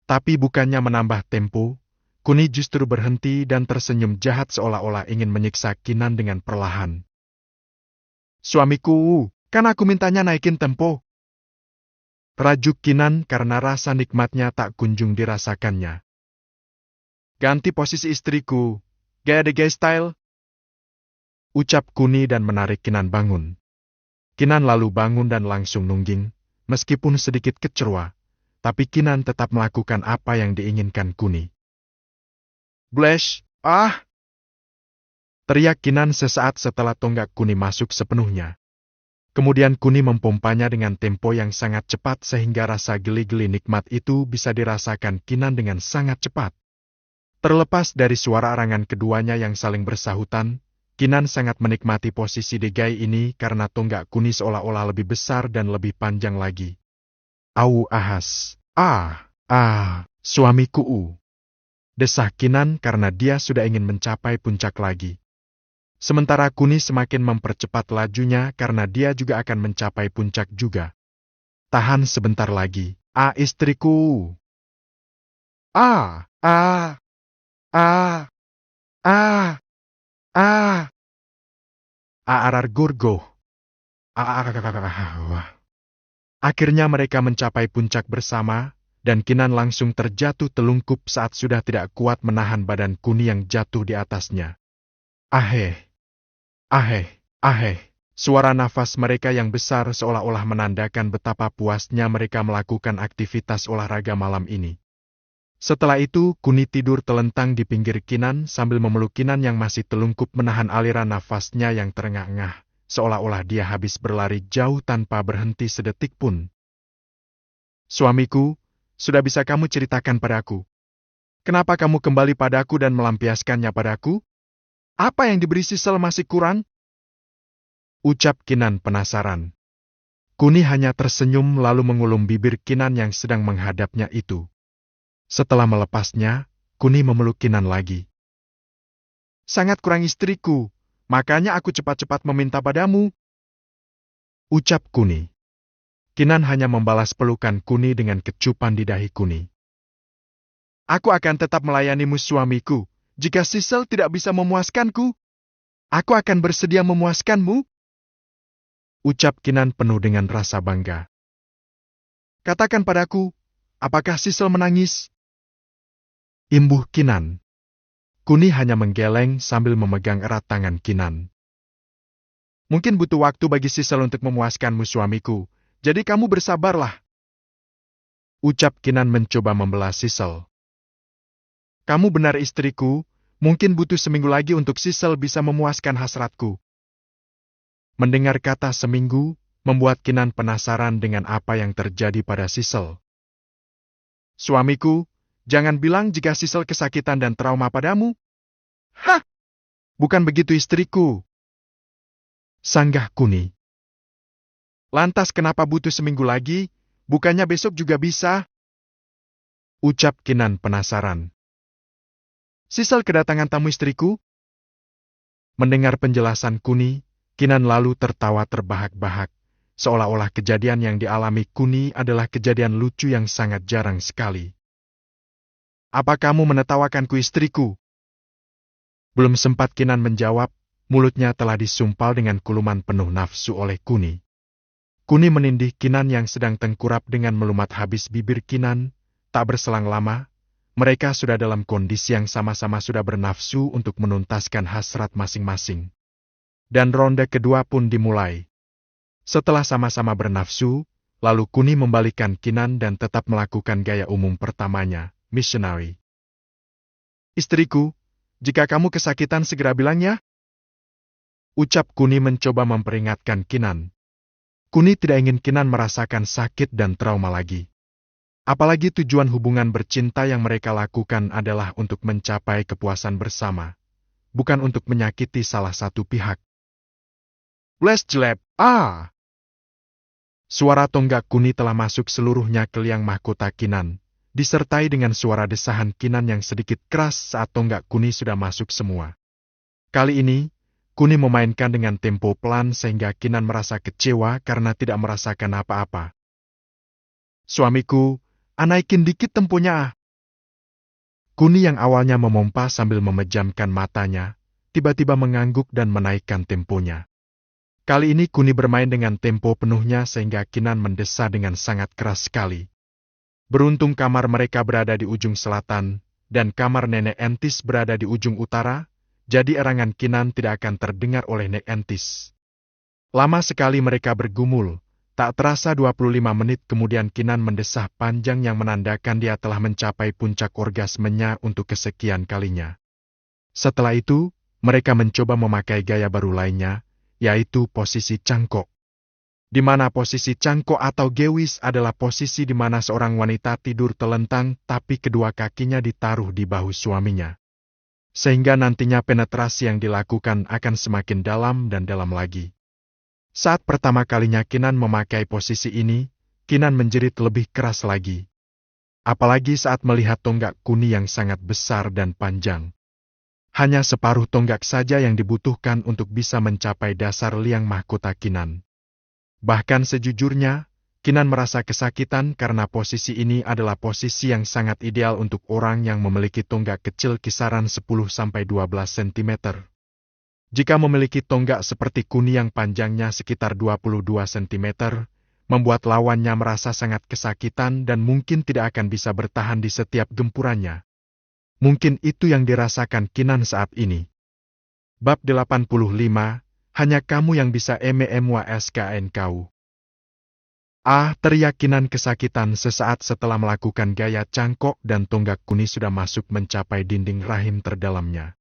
Tapi bukannya menambah tempo, Kuni justru berhenti dan tersenyum jahat seolah-olah ingin menyiksa Kinan dengan perlahan. Suamiku, kan aku mintanya naikin tempo. Rajuk Kinan karena rasa nikmatnya tak kunjung dirasakannya. Ganti posisi istriku. Gaya de gay style. Ucap Kuni dan menarik Kinan bangun. Kinan lalu bangun dan langsung nungging, meskipun sedikit kecewa, tapi Kinan tetap melakukan apa yang diinginkan Kuni. Blush, ah! Teriak Kinan sesaat setelah tonggak Kuni masuk sepenuhnya. Kemudian Kuni mempompanya dengan tempo yang sangat cepat sehingga rasa geli-geli nikmat itu bisa dirasakan Kinan dengan sangat cepat. Terlepas dari suara arangan keduanya yang saling bersahutan, Kinan sangat menikmati posisi degai ini karena tonggak Kuni seolah-olah lebih besar dan lebih panjang lagi. Au ahas, suamiku. Desah Kinan karena dia sudah ingin mencapai puncak lagi. Sementara Kuni semakin mempercepat lajunya karena dia juga akan mencapai puncak juga. Tahan sebentar lagi, istriku. Arar gurgo. Akhirnya mereka mencapai puncak bersama, dan Kinan langsung terjatuh telungkup saat sudah tidak kuat menahan badan Kuni yang jatuh di atasnya. Suara nafas mereka yang besar seolah-olah menandakan betapa puasnya mereka melakukan aktivitas olahraga malam ini. Setelah itu, Kuni tidur telentang di pinggir Kinan sambil memeluk Kinan yang masih telungkup menahan aliran nafasnya yang terengah-engah, seolah-olah dia habis berlari jauh tanpa berhenti sedetik pun. Suamiku, sudah bisa kamu ceritakan padaku? Kenapa kamu kembali padaku dan melampiaskannya padaku? Apa yang diberi Sisel masih kurang? Ucap Kinan penasaran. Kuni hanya tersenyum lalu mengulum bibir Kinan yang sedang menghadapnya itu. Setelah melepasnya, Kuni memeluk Kinan lagi. Sangat kurang istriku, makanya aku cepat-cepat meminta padamu. Ucap Kuni. Kinan hanya membalas pelukan Kuni dengan kecupan di dahi Kuni. Aku akan tetap melayanimu suamiku. Jika Sisel tidak bisa memuaskanku, aku akan bersedia memuaskanmu. Ucap Kinan penuh dengan rasa bangga. Katakan padaku, apakah Sisel menangis? Imbuh Kinan. Kuni hanya menggeleng sambil memegang erat tangan Kinan. Mungkin butuh waktu bagi Sisel untuk memuaskanmu suamiku, jadi kamu bersabarlah. Ucap Kinan mencoba membelah Sisel. Kamu benar istriku, mungkin butuh seminggu lagi untuk Sisel bisa memuaskan hasratku. Mendengar kata seminggu, membuat Kinan penasaran dengan apa yang terjadi pada Sisel. Suamiku, jangan bilang jika Sisel kesakitan dan trauma padamu. Hah! Bukan begitu istriku. Sanggah Kuni. Lantas kenapa butuh seminggu lagi? Bukannya besok juga bisa? Ucap Kinan penasaran. Sisel kedatangan tamu istriku? Mendengar penjelasan Kuni, Kinan lalu tertawa terbahak-bahak, seolah-olah kejadian yang dialami Kuni adalah kejadian lucu yang sangat jarang sekali. Apa kamu menertawakanku istriku? Belum sempat Kinan menjawab, mulutnya telah disumpal dengan kuluman penuh nafsu oleh Kuni. Kuni menindih Kinan yang sedang tengkurap dengan melumat habis bibir Kinan. Tak berselang lama, mereka sudah dalam kondisi yang sama-sama sudah bernafsu untuk menuntaskan hasrat masing-masing. Dan ronde kedua pun dimulai. Setelah sama-sama bernafsu, lalu Kuni membalikkan Kinan dan tetap melakukan gaya umum pertamanya, missionary. Istriku, jika kamu kesakitan segera bilang ya. Ucap Kuni mencoba memperingatkan Kinan. Kuni tidak ingin Kinan merasakan sakit dan trauma lagi. Apalagi tujuan hubungan bercinta yang mereka lakukan adalah untuk mencapai kepuasan bersama, bukan untuk menyakiti salah satu pihak. Bless jelep, Suara tonggak Kuni telah masuk seluruhnya ke liang mahkota Kinan, disertai dengan suara desahan Kinan yang sedikit keras saat tonggak Kuni sudah masuk semua. Kali ini, Kuni memainkan dengan tempo pelan sehingga Kinan merasa kecewa karena tidak merasakan apa-apa. Suamiku, naikin dikit temponya. Kuni yang awalnya memompa sambil memejamkan matanya, tiba-tiba mengangguk dan menaikkan temponya. Kali ini Kuni bermain dengan tempo penuhnya sehingga Kinan mendesah dengan sangat keras sekali. Beruntung kamar mereka berada di ujung selatan, dan kamar Nenek Entis berada di ujung utara, jadi erangan Kinan tidak akan terdengar oleh Nenek Entis. Lama sekali mereka bergumul, tak terasa 25 menit kemudian Kinan mendesah panjang yang menandakan dia telah mencapai puncak orgasmenya untuk kesekian kalinya. Setelah itu, mereka mencoba memakai gaya baru lainnya, yaitu posisi cangkok. Di mana posisi cangkok atau gewis adalah posisi di mana seorang wanita tidur telentang tapi kedua kakinya ditaruh di bahu suaminya. Sehingga nantinya penetrasi yang dilakukan akan semakin dalam dan dalam lagi. Saat pertama kalinya Kinan memakai posisi ini, Kinan menjerit lebih keras lagi. Apalagi saat melihat tonggak Kuni yang sangat besar dan panjang. Hanya separuh tonggak saja yang dibutuhkan untuk bisa mencapai dasar liang mahkota Kinan. Bahkan sejujurnya, Kinan merasa kesakitan karena posisi ini adalah posisi yang sangat ideal untuk orang yang memiliki tonggak kecil kisaran 10-12 cm. Jika memiliki tonggak seperti Kuni yang panjangnya sekitar 22 cm, membuat lawannya merasa sangat kesakitan dan mungkin tidak akan bisa bertahan di setiap gempurannya. Mungkin itu yang dirasakan Kinan saat ini. Bab 85, hanya kamu yang bisa memuaskan kau. Ah, teriak Kinan kesakitan sesaat setelah melakukan gaya cangkok dan tonggak Kuni sudah masuk mencapai dinding rahim terdalamnya.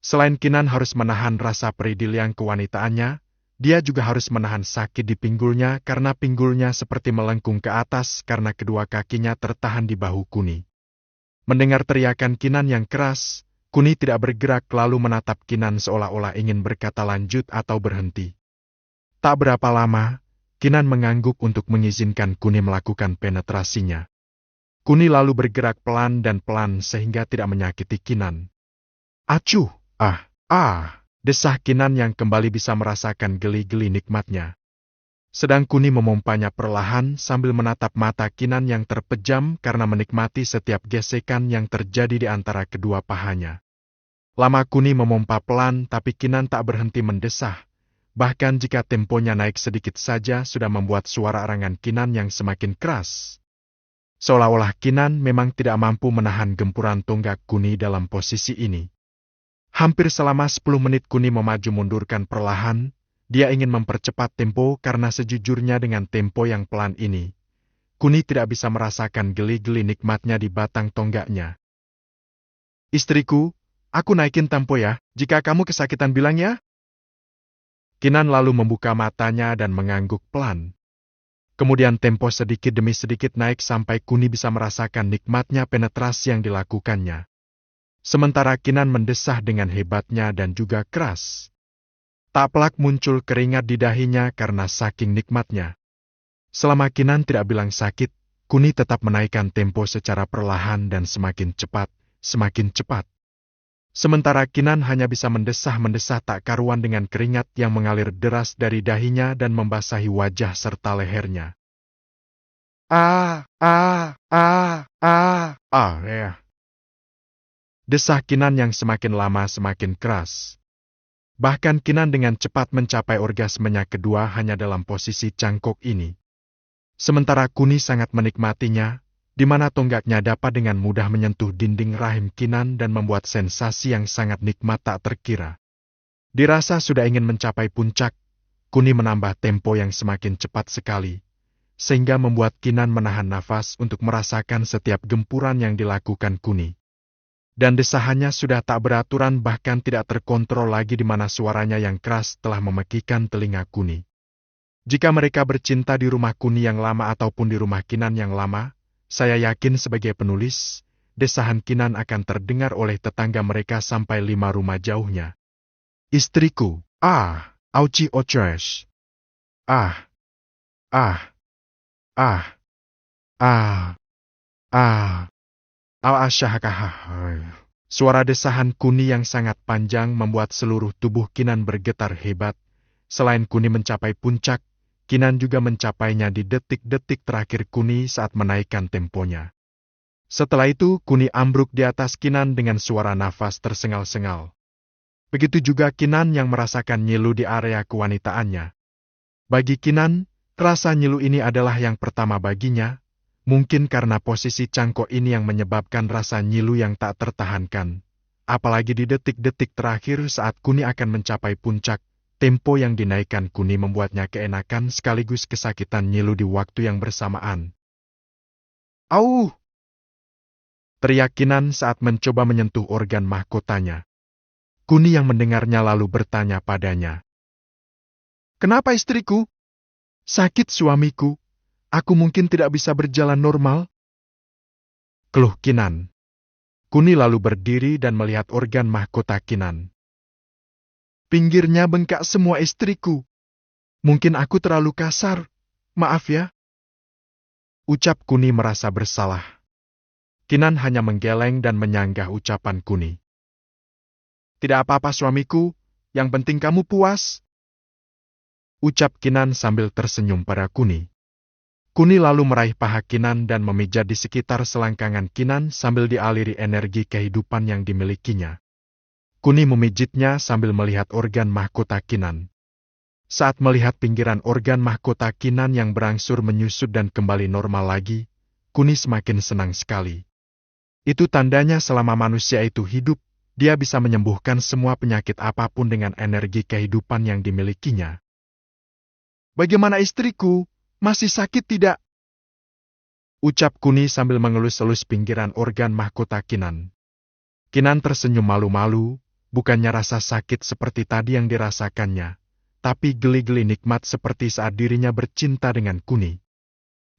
Selain Kinan harus menahan rasa perih di liang kewanitaannya, dia juga harus menahan sakit di pinggulnya karena pinggulnya seperti melengkung ke atas karena kedua kakinya tertahan di bahu Kuni. Mendengar teriakan Kinan yang keras, Kuni tidak bergerak lalu menatap Kinan seolah-olah ingin berkata lanjut atau berhenti. Tak berapa lama, Kinan mengangguk untuk mengizinkan Kuni melakukan penetrasinya. Kuni lalu bergerak pelan dan pelan sehingga tidak menyakiti Kinan. Acuh, desah Kinan yang kembali bisa merasakan geli-geli nikmatnya. Sedang Kuni memompanya perlahan sambil menatap mata Kinan yang terpejam karena menikmati setiap gesekan yang terjadi di antara kedua pahanya. Lama Kuni memompa pelan tapi Kinan tak berhenti mendesah. Bahkan jika temponya naik sedikit saja sudah membuat suara arangan Kinan yang semakin keras. Seolah-olah Kinan memang tidak mampu menahan gempuran tonggak Kuni dalam posisi ini. Hampir selama 10 menit Kuni memaju mundurkan perlahan. Dia ingin mempercepat tempo karena sejujurnya dengan tempo yang pelan ini, Kuni tidak bisa merasakan geli-geli nikmatnya di batang tonggaknya. Istriku, aku naikin tempo ya, jika kamu kesakitan bilang ya. Kinan lalu membuka matanya dan mengangguk pelan. Kemudian tempo sedikit demi sedikit naik sampai Kuni bisa merasakan nikmatnya penetrasi yang dilakukannya. Sementara Kinan mendesah dengan hebatnya dan juga keras. Tak pelak muncul keringat di dahinya karena saking nikmatnya. Selama Kinan tidak bilang sakit, Kuni tetap menaikkan tempo secara perlahan dan semakin cepat, semakin cepat. Sementara Kinan hanya bisa mendesah-mendesah tak karuan dengan keringat yang mengalir deras dari dahinya dan membasahi wajah serta lehernya. Desah Kinan yang semakin lama semakin keras. Bahkan Kinan dengan cepat mencapai orgasmenya kedua hanya dalam posisi cangkok ini. Sementara Kuni sangat menikmatinya, di mana tonggaknya dapat dengan mudah menyentuh dinding rahim Kinan dan membuat sensasi yang sangat nikmat tak terkira. Dirasa sudah ingin mencapai puncak, Kuni menambah tempo yang semakin cepat sekali, sehingga membuat Kinan menahan nafas untuk merasakan setiap gempuran yang dilakukan Kuni. Dan desahannya sudah tak beraturan bahkan tidak terkontrol lagi di mana suaranya yang keras telah memekikan telinga Kuni. Jika mereka bercinta di rumah Kuni yang lama ataupun di rumah Kinan yang lama, saya yakin sebagai penulis, desahan Kinan akan terdengar oleh tetangga mereka sampai 5 rumah jauhnya. Istriku, auci ocesh. Suara desahan Kuni yang sangat panjang membuat seluruh tubuh Kinan bergetar hebat. Selain Kuni mencapai puncak, Kinan juga mencapainya di detik-detik terakhir Kuni saat menaikkan temponya. Setelah itu Kuni ambruk di atas Kinan dengan suara nafas tersengal-sengal. Begitu juga Kinan yang merasakan nyilu di area kewanitaannya. Bagi Kinan, rasa nyilu ini adalah yang pertama baginya, mungkin karena posisi cangkok ini yang menyebabkan rasa nyilu yang tak tertahankan. Apalagi di detik-detik terakhir saat Kuni akan mencapai puncak, tempo yang dinaikkan Kuni membuatnya keenakan sekaligus kesakitan nyilu di waktu yang bersamaan. Auh! Teriak Kinan saat mencoba menyentuh organ mahkotanya. Kuni yang mendengarnya lalu bertanya padanya. Kenapa istriku? Sakit suamiku, aku mungkin tidak bisa berjalan normal. Keluh Kinan. Kuni lalu berdiri dan melihat organ mahkota Kinan. Pinggirnya bengkak semua istriku. Mungkin aku terlalu kasar. Maaf ya. Ucap Kuni merasa bersalah. Kinan hanya menggeleng dan menyanggah ucapan Kuni. Tidak apa-apa suamiku, yang penting kamu puas. Ucap Kinan sambil tersenyum pada Kuni. Kuni lalu meraih paha Kinan dan memijat di sekitar selangkangan Kinan sambil dialiri energi kehidupan yang dimilikinya. Kuni memijitnya sambil melihat organ mahkota Kinan. Saat melihat pinggiran organ mahkota Kinan yang berangsur menyusut dan kembali normal lagi, Kuni semakin senang sekali. Itu tandanya selama manusia itu hidup, dia bisa menyembuhkan semua penyakit apapun dengan energi kehidupan yang dimilikinya. Bagaimana istriku? Masih sakit tidak? Ucap Kuni sambil mengelus-elus pinggiran organ mahkota Kinan. Kinan tersenyum malu-malu, bukannya rasa sakit seperti tadi yang dirasakannya, tapi geli-geli nikmat seperti saat dirinya bercinta dengan Kuni.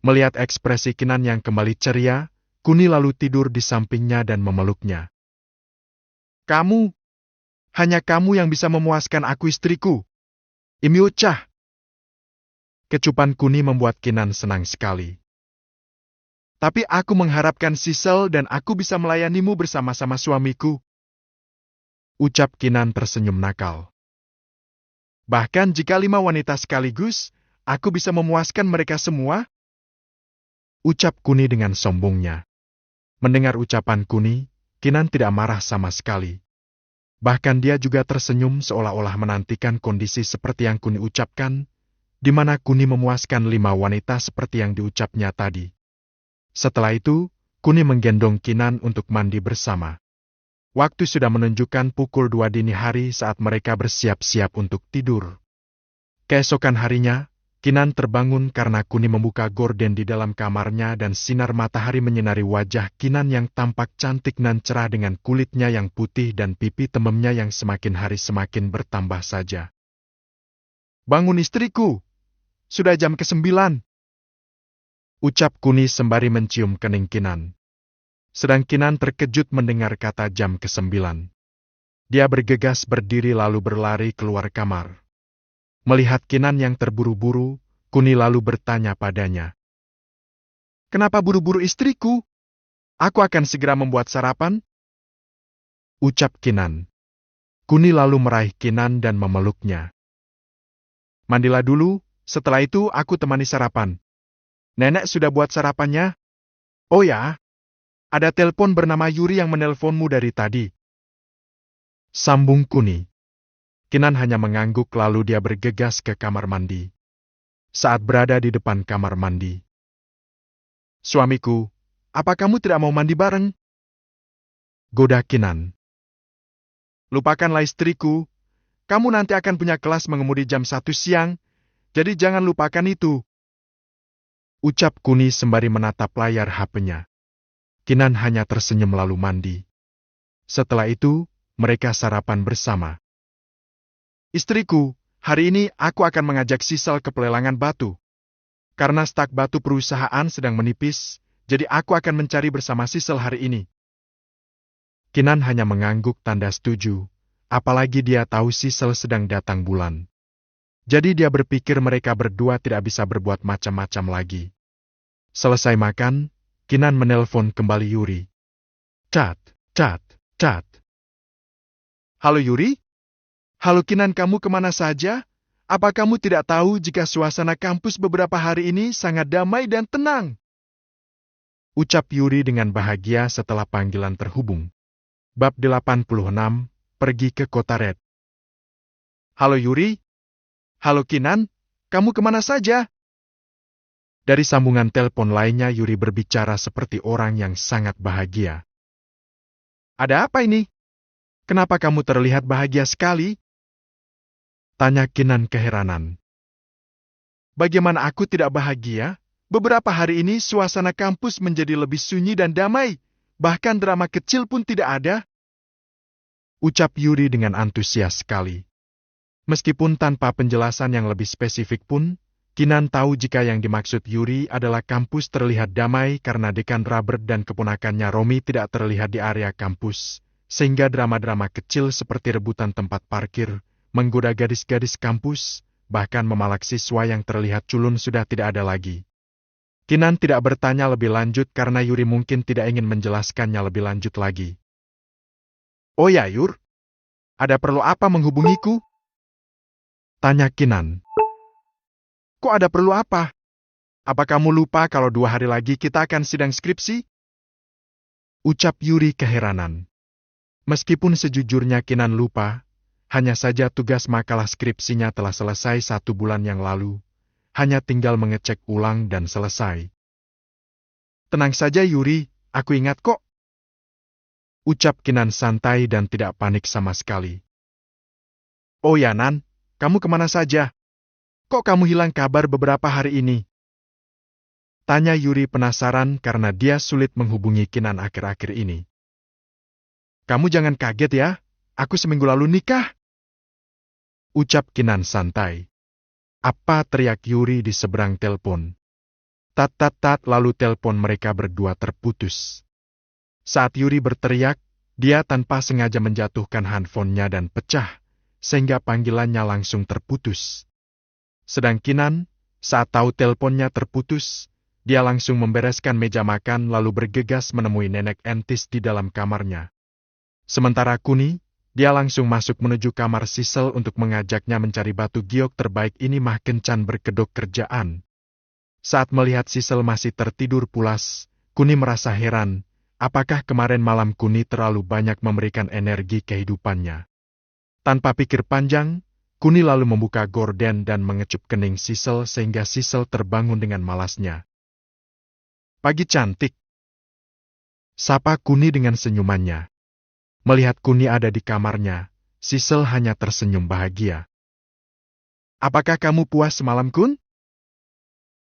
Melihat ekspresi Kinan yang kembali ceria, Kuni lalu tidur di sampingnya dan memeluknya. Kamu, hanya kamu yang bisa memuaskan aku istriku. Imiucah. Kecupan Kuni membuat Kinan senang sekali. Tapi aku mengharapkan Sisel dan aku bisa melayanimu bersama-sama suamiku. Ucap Kinan tersenyum nakal. Bahkan jika 5 wanita sekaligus, aku bisa memuaskan mereka semua. Ucap Kuni dengan sombongnya. Mendengar ucapan Kuni, Kinan tidak marah sama sekali. Bahkan dia juga tersenyum seolah-olah menantikan kondisi seperti yang Kuni ucapkan, di mana Kuni memuaskan 5 wanita seperti yang diucapnya tadi. Setelah itu, Kuni menggendong Kinan untuk mandi bersama. Waktu sudah menunjukkan pukul 2 dini hari saat mereka bersiap-siap untuk tidur. Keesokan harinya, Kinan terbangun karena Kuni membuka gorden di dalam kamarnya dan sinar matahari menyinari wajah Kinan yang tampak cantik dan cerah dengan kulitnya yang putih dan pipi tememnya yang semakin hari semakin bertambah saja. Bangun istriku, sudah jam ke-9. Ucap Kuni sembari mencium kening Kinan. Sedang Kinan terkejut mendengar kata jam ke-9. Dia bergegas berdiri lalu berlari keluar kamar. Melihat Kinan yang terburu-buru, Kuni lalu bertanya padanya. Kenapa buru-buru istriku? Aku akan segera membuat sarapan. Ucap Kinan. Kuni lalu meraih Kinan dan memeluknya. Mandilah dulu, setelah itu aku temani sarapan. Nenek sudah buat sarapannya? Oh ya, ada telepon bernama Yuri yang menelponmu dari tadi. Sambung Kuni. Kinan hanya mengangguk lalu dia bergegas ke kamar mandi. Saat berada di depan kamar mandi. Suamiku, apa kamu tidak mau mandi bareng? Goda Kinan. Lupakanlah istriku, kamu nanti akan punya kelas mengemudi jam 1 siang, jadi jangan lupakan itu. Ucap Kuni sembari menatap layar HP-nya. Kinan hanya tersenyum lalu mandi. Setelah itu, mereka sarapan bersama. Istriku, hari ini aku akan mengajak Sisal ke pelelangan batu. Karena stak batu perusahaan sedang menipis, jadi aku akan mencari bersama Sisal hari ini. Kinan hanya mengangguk tanda setuju, apalagi dia tahu Sisal sedang datang bulan. Jadi dia berpikir mereka berdua tidak bisa berbuat macam-macam lagi. Selesai makan, Kinan menelpon kembali Yuri. Cat. Halo Yuri? Halo Kinan, kamu kemana saja? Apa kamu tidak tahu jika suasana kampus beberapa hari ini sangat damai dan tenang? Ucap Yuri dengan bahagia setelah panggilan terhubung. Bab 86, Pergi ke Kota Red. Halo Yuri? Halo Kinan? Kamu kemana saja? Dari sambungan telepon lainnya Yuri berbicara seperti orang yang sangat bahagia. Ada apa ini? Kenapa kamu terlihat bahagia sekali? Tanya Kinan keheranan. Bagaimana aku tidak bahagia? Beberapa hari ini suasana kampus menjadi lebih sunyi dan damai. Bahkan drama kecil pun tidak ada. Ucap Yuri dengan antusias sekali. Meskipun tanpa penjelasan yang lebih spesifik pun, Kinan tahu jika yang dimaksud Yuri adalah kampus terlihat damai karena Dekan Robert dan keponakannya Romi tidak terlihat di area kampus, sehingga drama-drama kecil seperti rebutan tempat parkir, menggoda gadis-gadis kampus, bahkan memalak siswa yang terlihat culun sudah tidak ada lagi. Kinan tidak bertanya lebih lanjut karena Yuri mungkin tidak ingin menjelaskannya lebih lanjut lagi. Oh ya Yur, ada perlu apa menghubungiku? Tanya Kinan. Kok ada perlu apa? Apa kamu lupa kalau 2 hari lagi kita akan sidang skripsi? Ucap Yuri keheranan. Meskipun sejujurnya Kinan lupa, hanya saja tugas makalah skripsinya telah selesai 1 bulan yang lalu, hanya tinggal mengecek ulang dan selesai. Tenang saja Yuri, aku ingat kok. Ucap Kinan santai dan tidak panik sama sekali. Oh ya Nan, kamu kemana saja? Kok kamu hilang kabar beberapa hari ini? Tanya Yuri penasaran karena dia sulit menghubungi Kinan akhir-akhir ini. Kamu jangan kaget ya, aku seminggu lalu nikah. Ucap Kinan santai. Apa, teriak Yuri di seberang telepon. Tat-tat-tat, lalu telepon mereka berdua terputus. Saat Yuri berteriak, dia tanpa sengaja menjatuhkan handphonenya dan pecah, sehingga panggilannya langsung terputus. Sedang Kinan, saat tahu teleponnya terputus, dia langsung membereskan meja makan lalu bergegas menemui nenek Entis di dalam kamarnya. Sementara Kuni, dia langsung masuk menuju kamar Sisel untuk mengajaknya mencari batu giok terbaik ini mah kencan berkedok kerjaan. Saat melihat Sisel masih tertidur pulas, Kuni merasa heran, apakah kemarin malam Kuni terlalu banyak memberikan energi kehidupannya. Tanpa pikir panjang, Kuni lalu membuka gorden dan mengecup kening Sisel sehingga Sisel terbangun dengan malasnya. Pagi cantik. Sapa Kuni dengan senyumannya. Melihat Kuni ada di kamarnya, Sisel hanya tersenyum bahagia. Apakah kamu puas semalam Kun?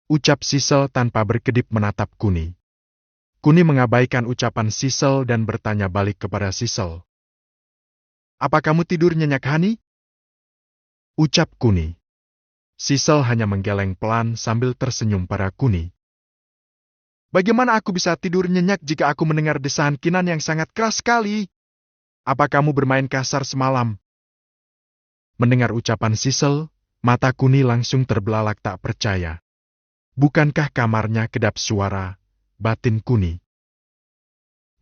Ucap Sisel tanpa berkedip menatap Kuni. Kuni mengabaikan ucapan Sisel dan bertanya balik kepada Sisel. Apa kamu tidur nyenyak Hani? Ucap Kuni. Sisel hanya menggeleng pelan sambil tersenyum pada Kuni. Bagaimana aku bisa tidur nyenyak jika aku mendengar desahan Kinan yang sangat keras sekali? Apa kamu bermain kasar semalam? Mendengar ucapan Sisel, mata Kuni langsung terbelalak tak percaya. Bukankah kamarnya kedap suara, batin Kuni?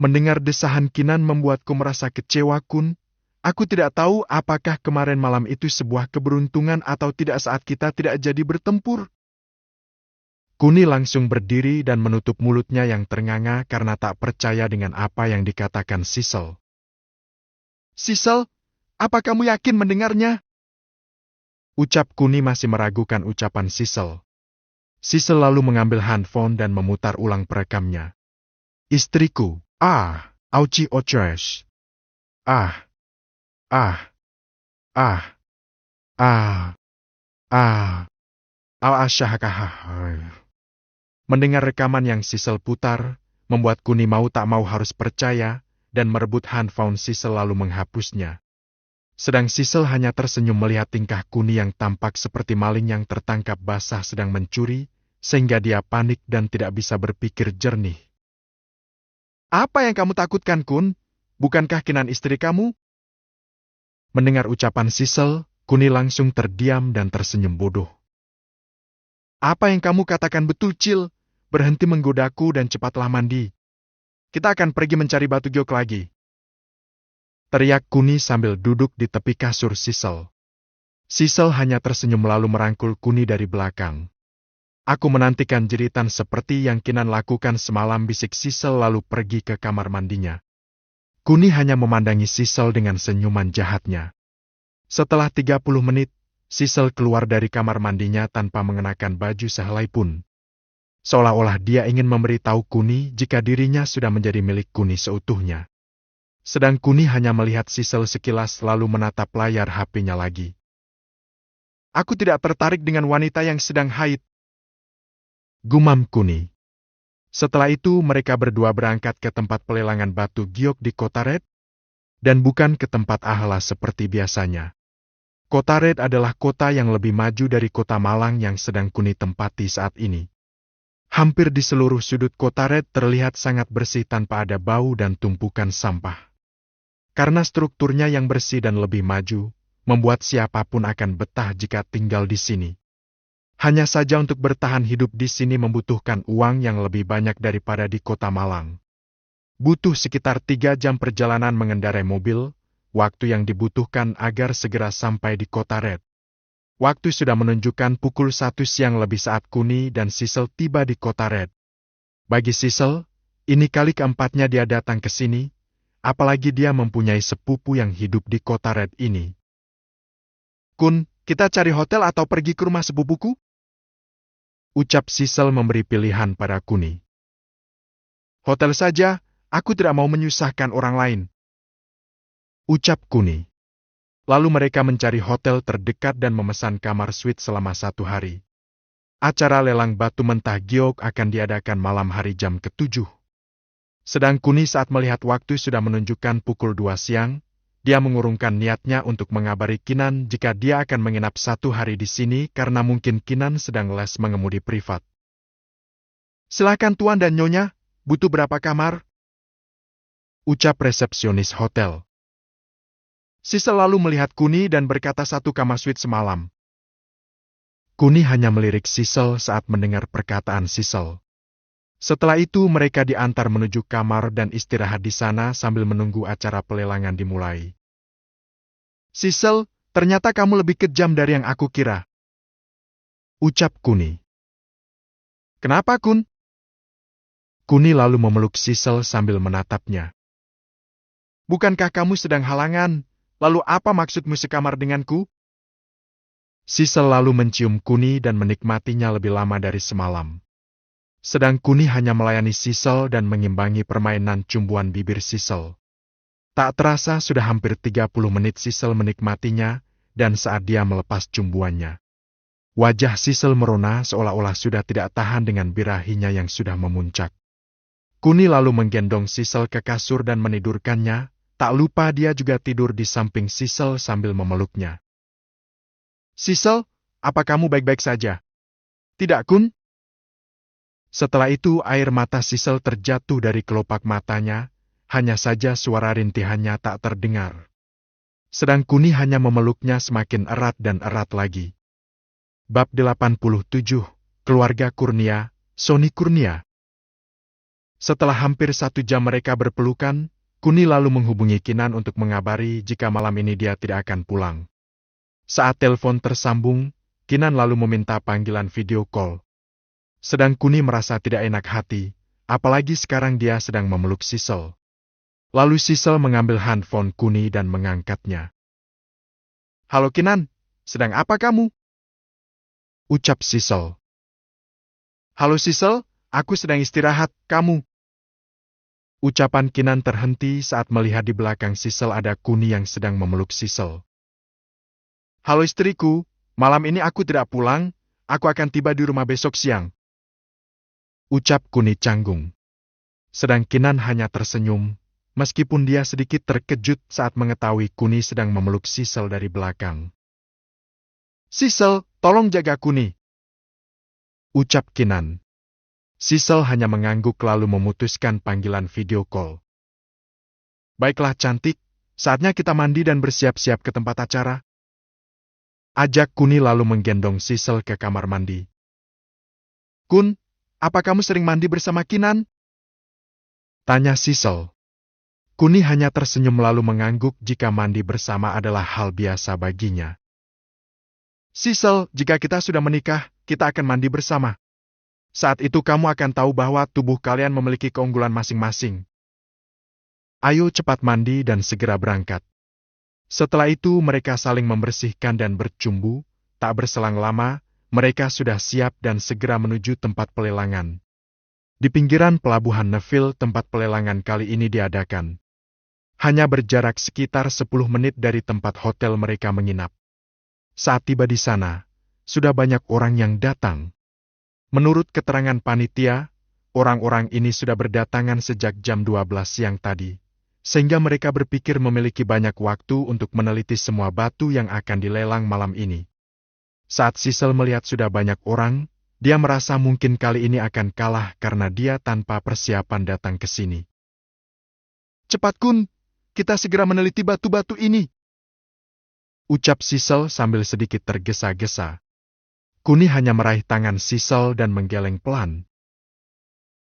Mendengar desahan Kinan membuatku merasa kecewa Kun. Aku tidak tahu apakah kemarin malam itu sebuah keberuntungan atau tidak saat kita tidak jadi bertempur. Kuni langsung berdiri dan menutup mulutnya yang ternganga karena tak percaya dengan apa yang dikatakan Sisel. Sisel, apa kamu yakin mendengarnya? Ucap Kuni masih meragukan ucapan Sisel. Sisel lalu mengambil handphone dan memutar ulang perekamnya. Istriku, auci oches. Mendengar rekaman yang Sisel putar, membuat Kuni mau tak mau harus percaya, dan merebut handphone Sisel lalu menghapusnya. Sedang Sisel hanya tersenyum melihat tingkah Kuni yang tampak seperti maling yang tertangkap basah sedang mencuri, sehingga dia panik dan tidak bisa berpikir jernih. Apa yang kamu takutkan Kun? Bukankah Kinan istri kamu? Mendengar ucapan Sisel, Kuni langsung terdiam dan tersenyum bodoh. Apa yang kamu katakan betul Cil? Berhenti menggodaku dan cepatlah mandi. Kita akan pergi mencari batu giok lagi. Teriak Kuni sambil duduk di tepi kasur Sisel. Sisel hanya tersenyum lalu merangkul Kuni dari belakang. Aku menantikan jeritan seperti yang Kinan lakukan semalam, bisik Sisel lalu pergi ke kamar mandinya. Kuni hanya memandangi Sisel dengan senyuman jahatnya. Setelah 30 menit, Sissel keluar dari kamar mandinya tanpa mengenakan baju sehelai pun. Seolah-olah dia ingin memberitahu Kuni jika dirinya sudah menjadi milik Kuni seutuhnya. Sedang Kuni hanya melihat Sissel sekilas lalu menatap layar HP-nya lagi. Aku tidak tertarik dengan wanita yang sedang haid, gumam Kuni. Setelah itu mereka berdua berangkat ke tempat pelelangan batu giok di Kota Red, dan bukan ke tempat Ahla seperti biasanya. Kota Red adalah kota yang lebih maju dari Kota Malang yang sedang Kuni tempati saat ini. Hampir di seluruh sudut Kota Red terlihat sangat bersih tanpa ada bau dan tumpukan sampah. Karena strukturnya yang bersih dan lebih maju, membuat siapapun akan betah jika tinggal di sini. Hanya saja untuk bertahan hidup di sini membutuhkan uang yang lebih banyak daripada di Kota Malang. Butuh sekitar 3 jam perjalanan mengendarai mobil, waktu yang dibutuhkan agar segera sampai di Kota Red. Waktu sudah menunjukkan pukul 1 siang lebih saat Kuni dan Sissel tiba di Kota Red. Bagi Sissel, ini kali keempatnya dia datang ke sini, apalagi dia mempunyai sepupu yang hidup di Kota Red ini. Kun, kita cari hotel atau pergi ke rumah sepupuku? Ucap Sissel memberi pilihan pada Kuni. Hotel saja, aku tidak mau menyusahkan orang lain. Ucap Kuni. Lalu mereka mencari hotel terdekat dan memesan kamar suite selama 1 hari. Acara lelang batu mentah giok akan diadakan malam hari jam ke-7. Sedang Kuni saat melihat waktu sudah menunjukkan pukul 2 siang, dia mengurungkan niatnya untuk mengabari Kinan jika dia akan menginap 1 hari di sini karena mungkin Kinan sedang les mengemudi privat. Silakan Tuan dan Nyonya, butuh berapa kamar? Ucap resepsionis hotel. Sissel lalu melihat Kuni dan berkata 1 kamar suite semalam. Kuni hanya melirik Sissel saat mendengar perkataan Sissel. Setelah itu mereka diantar menuju kamar dan istirahat di sana sambil menunggu acara pelelangan dimulai. Sissel, ternyata kamu lebih kejam dari yang aku kira. Ucap Kuni. Kenapa, Kun? Kuni lalu memeluk Sissel sambil menatapnya. Bukankah kamu sedang halangan? Lalu apa maksudmu sekamar denganku? Sissel lalu mencium Kuni dan menikmatinya lebih lama dari semalam. Sedang Kuni hanya melayani Sissel dan mengimbangi permainan cumbuan bibir Sissel. Tak terasa sudah hampir 30 menit Sissel menikmatinya, dan saat dia melepas cumbuannya. Wajah Sissel merona seolah-olah sudah tidak tahan dengan birahinya yang sudah memuncak. Kuni lalu menggendong Sissel ke kasur dan menidurkannya. Tak lupa dia juga tidur di samping Sissel sambil memeluknya. Sissel, apa kamu baik-baik saja? Tidak, Kun? Setelah itu air mata Sissel terjatuh dari kelopak matanya, hanya saja suara rintihannya tak terdengar. Sedang Kuni hanya memeluknya semakin erat dan erat lagi. Bab 87, Keluarga Kurnia, Sony Kurnia. Setelah hampir 1 jam mereka berpelukan, Kuni lalu menghubungi Kinan untuk mengabari jika malam ini dia tidak akan pulang. Saat telepon tersambung, Kinan lalu meminta panggilan video call. Sedang Kuni merasa tidak enak hati, apalagi sekarang dia sedang memeluk Sissel. Lalu Sissel mengambil handphone Kuni dan mengangkatnya. Halo Kinan, sedang apa kamu? Ucap Sissel. Halo Sissel, aku sedang istirahat, kamu? Ucapan Kinan terhenti saat melihat di belakang Sissel ada Kuni yang sedang memeluk Sissel. Halo istriku, malam ini aku tidak pulang, aku akan tiba di rumah besok siang. Ucap Kuni canggung. Sedang Kinan hanya tersenyum, meskipun dia sedikit terkejut saat mengetahui Kuni sedang memeluk Sissel dari belakang. Sissel, tolong jaga Kuni. Ucap Kinan. Sissel hanya mengangguk lalu memutuskan panggilan video call. Baiklah cantik, saatnya kita mandi dan bersiap-siap ke tempat acara. Ajak Kuni lalu menggendong Sissel ke kamar mandi. Kun, apa kamu sering mandi bersama Kinan? Tanya Sissel. Kuni hanya tersenyum lalu mengangguk jika mandi bersama adalah hal biasa baginya. Sissel, jika kita sudah menikah, kita akan mandi bersama. Saat itu kamu akan tahu bahwa tubuh kalian memiliki keunggulan masing-masing. Ayo cepat mandi dan segera berangkat. Setelah itu mereka saling membersihkan dan bercumbu, tak berselang lama, mereka sudah siap dan segera menuju tempat pelelangan. Di pinggiran pelabuhan Neville tempat pelelangan kali ini diadakan. Hanya berjarak sekitar 10 menit dari tempat hotel mereka menginap. Saat tiba di sana, sudah banyak orang yang datang. Menurut keterangan panitia, orang-orang ini sudah berdatangan sejak jam 12 siang tadi, sehingga mereka berpikir memiliki banyak waktu untuk meneliti semua batu yang akan dilelang malam ini. Saat Sissel melihat sudah banyak orang, dia merasa mungkin kali ini akan kalah karena dia tanpa persiapan datang ke sini. Cepat Kun, kita segera meneliti batu-batu ini, ucap Sissel sambil sedikit tergesa-gesa. Kuni hanya meraih tangan Sissel dan menggeleng pelan.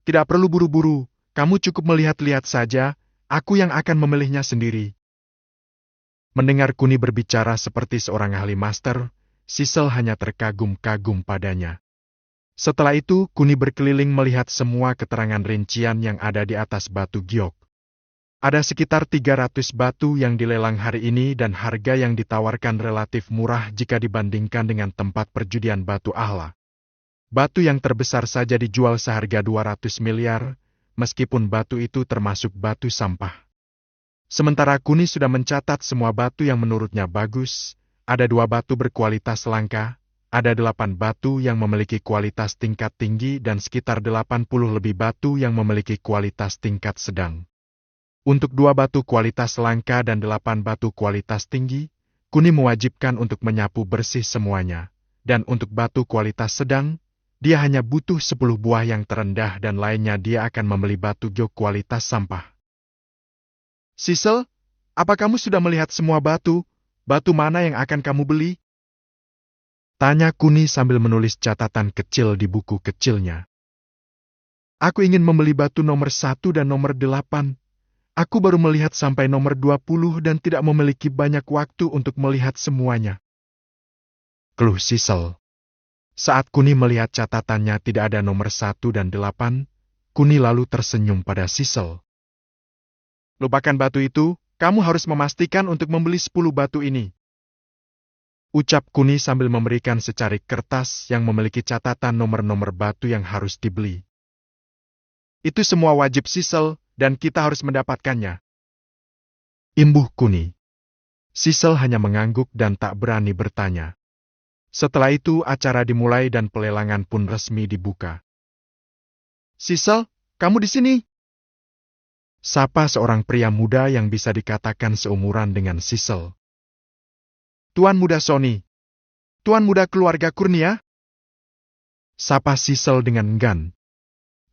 Tidak perlu buru-buru, kamu cukup melihat-lihat saja, aku yang akan memilihnya sendiri. Mendengar Kuni berbicara seperti seorang ahli master, Sissel hanya terkagum-kagum padanya. Setelah itu, Kuni berkeliling melihat semua keterangan rincian yang ada di atas batu giok. Ada sekitar 300 batu yang dilelang hari ini dan harga yang ditawarkan relatif murah jika dibandingkan dengan tempat perjudian batu ahla. Batu yang terbesar saja dijual seharga 200 miliar, meskipun batu itu termasuk batu sampah. Sementara Kuni sudah mencatat semua batu yang menurutnya bagus, ada 2 batu berkualitas langka, ada 8 batu yang memiliki kualitas tingkat tinggi dan sekitar 80 lebih batu yang memiliki kualitas tingkat sedang. Untuk 2 batu kualitas langka dan 8 batu kualitas tinggi, Kuni mewajibkan untuk menyapu bersih semuanya. Dan untuk batu kualitas sedang, dia hanya butuh 10 buah yang terendah dan lainnya dia akan membeli batu giok kualitas sampah. Sissel, apa kamu sudah melihat semua batu? Batu mana yang akan kamu beli? Tanya Kuni sambil menulis catatan kecil di buku kecilnya. Aku ingin membeli batu nomor 1 dan nomor 8. Aku baru melihat sampai nomor 20 dan tidak memiliki banyak waktu untuk melihat semuanya. Keluh Sissel. Saat Kuni melihat catatannya tidak ada nomor 1 dan 8, Kuni lalu tersenyum pada Sissel. Lupakan batu itu, kamu harus memastikan untuk membeli 10 batu ini. Ucap Kuni sambil memberikan secarik kertas yang memiliki catatan nomor-nomor batu yang harus dibeli. Itu semua wajib Sissel, dan kita harus mendapatkannya. Imbuh Kuni. Sissel hanya mengangguk dan tak berani bertanya. Setelah itu acara dimulai dan pelelangan pun resmi dibuka. Sissel, kamu di sini? Sapa seorang pria muda yang bisa dikatakan seumuran dengan Sissel. Tuan Muda Sony. Tuan Muda keluarga Kurnia? Sapa Sissel dengan enggan.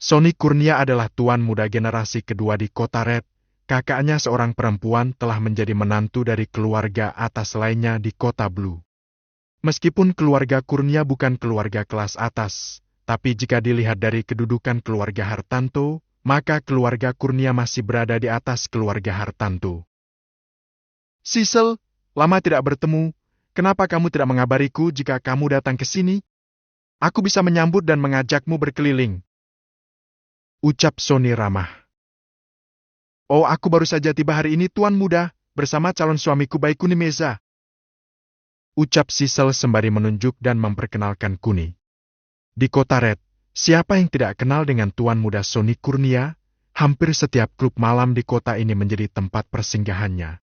Sony Kurnia adalah tuan muda generasi kedua di kota Red. Kakaknya seorang perempuan telah menjadi menantu dari keluarga atas lainnya di kota Blue. Meskipun keluarga Kurnia bukan keluarga kelas atas, tapi jika dilihat dari kedudukan keluarga Hartanto, maka keluarga Kurnia masih berada di atas keluarga Hartanto. Sissel, lama tidak bertemu. Kenapa kamu tidak mengabariku jika kamu datang ke sini? Aku bisa menyambut dan mengajakmu berkeliling. Ucap Sony ramah. Oh, aku baru saja tiba hari ini Tuan Muda, bersama calon suamiku Baikuni Meza. Ucap Sissel sembari menunjuk dan memperkenalkan Kuni. Di kota Red, siapa yang tidak kenal dengan Tuan Muda Sony Kurnia? Hampir setiap klub malam di kota ini menjadi tempat persinggahannya.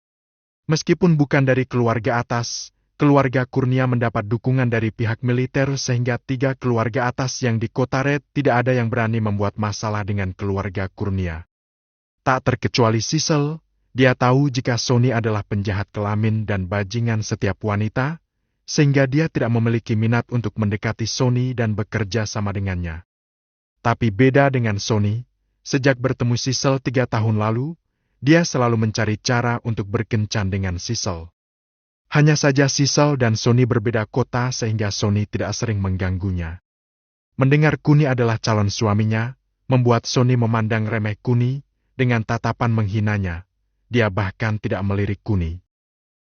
Meskipun bukan dari keluarga atas, keluarga Kurnia mendapat dukungan dari pihak militer sehingga 3 keluarga atas yang di kota Red tidak ada yang berani membuat masalah dengan keluarga Kurnia. Tak terkecuali Sissel, dia tahu jika Sony adalah penjahat kelamin dan bajingan setiap wanita, sehingga dia tidak memiliki minat untuk mendekati Sony dan bekerja sama dengannya. Tapi beda dengan Sony, sejak bertemu Sissel 3 tahun lalu, dia selalu mencari cara untuk berkencan dengan Sissel. Hanya saja Sissel dan Sony berbeda kota sehingga Sony tidak sering mengganggunya. Mendengar Kuni adalah calon suaminya, membuat Sony memandang remeh Kuni dengan tatapan menghinanya. Dia bahkan tidak melirik Kuni.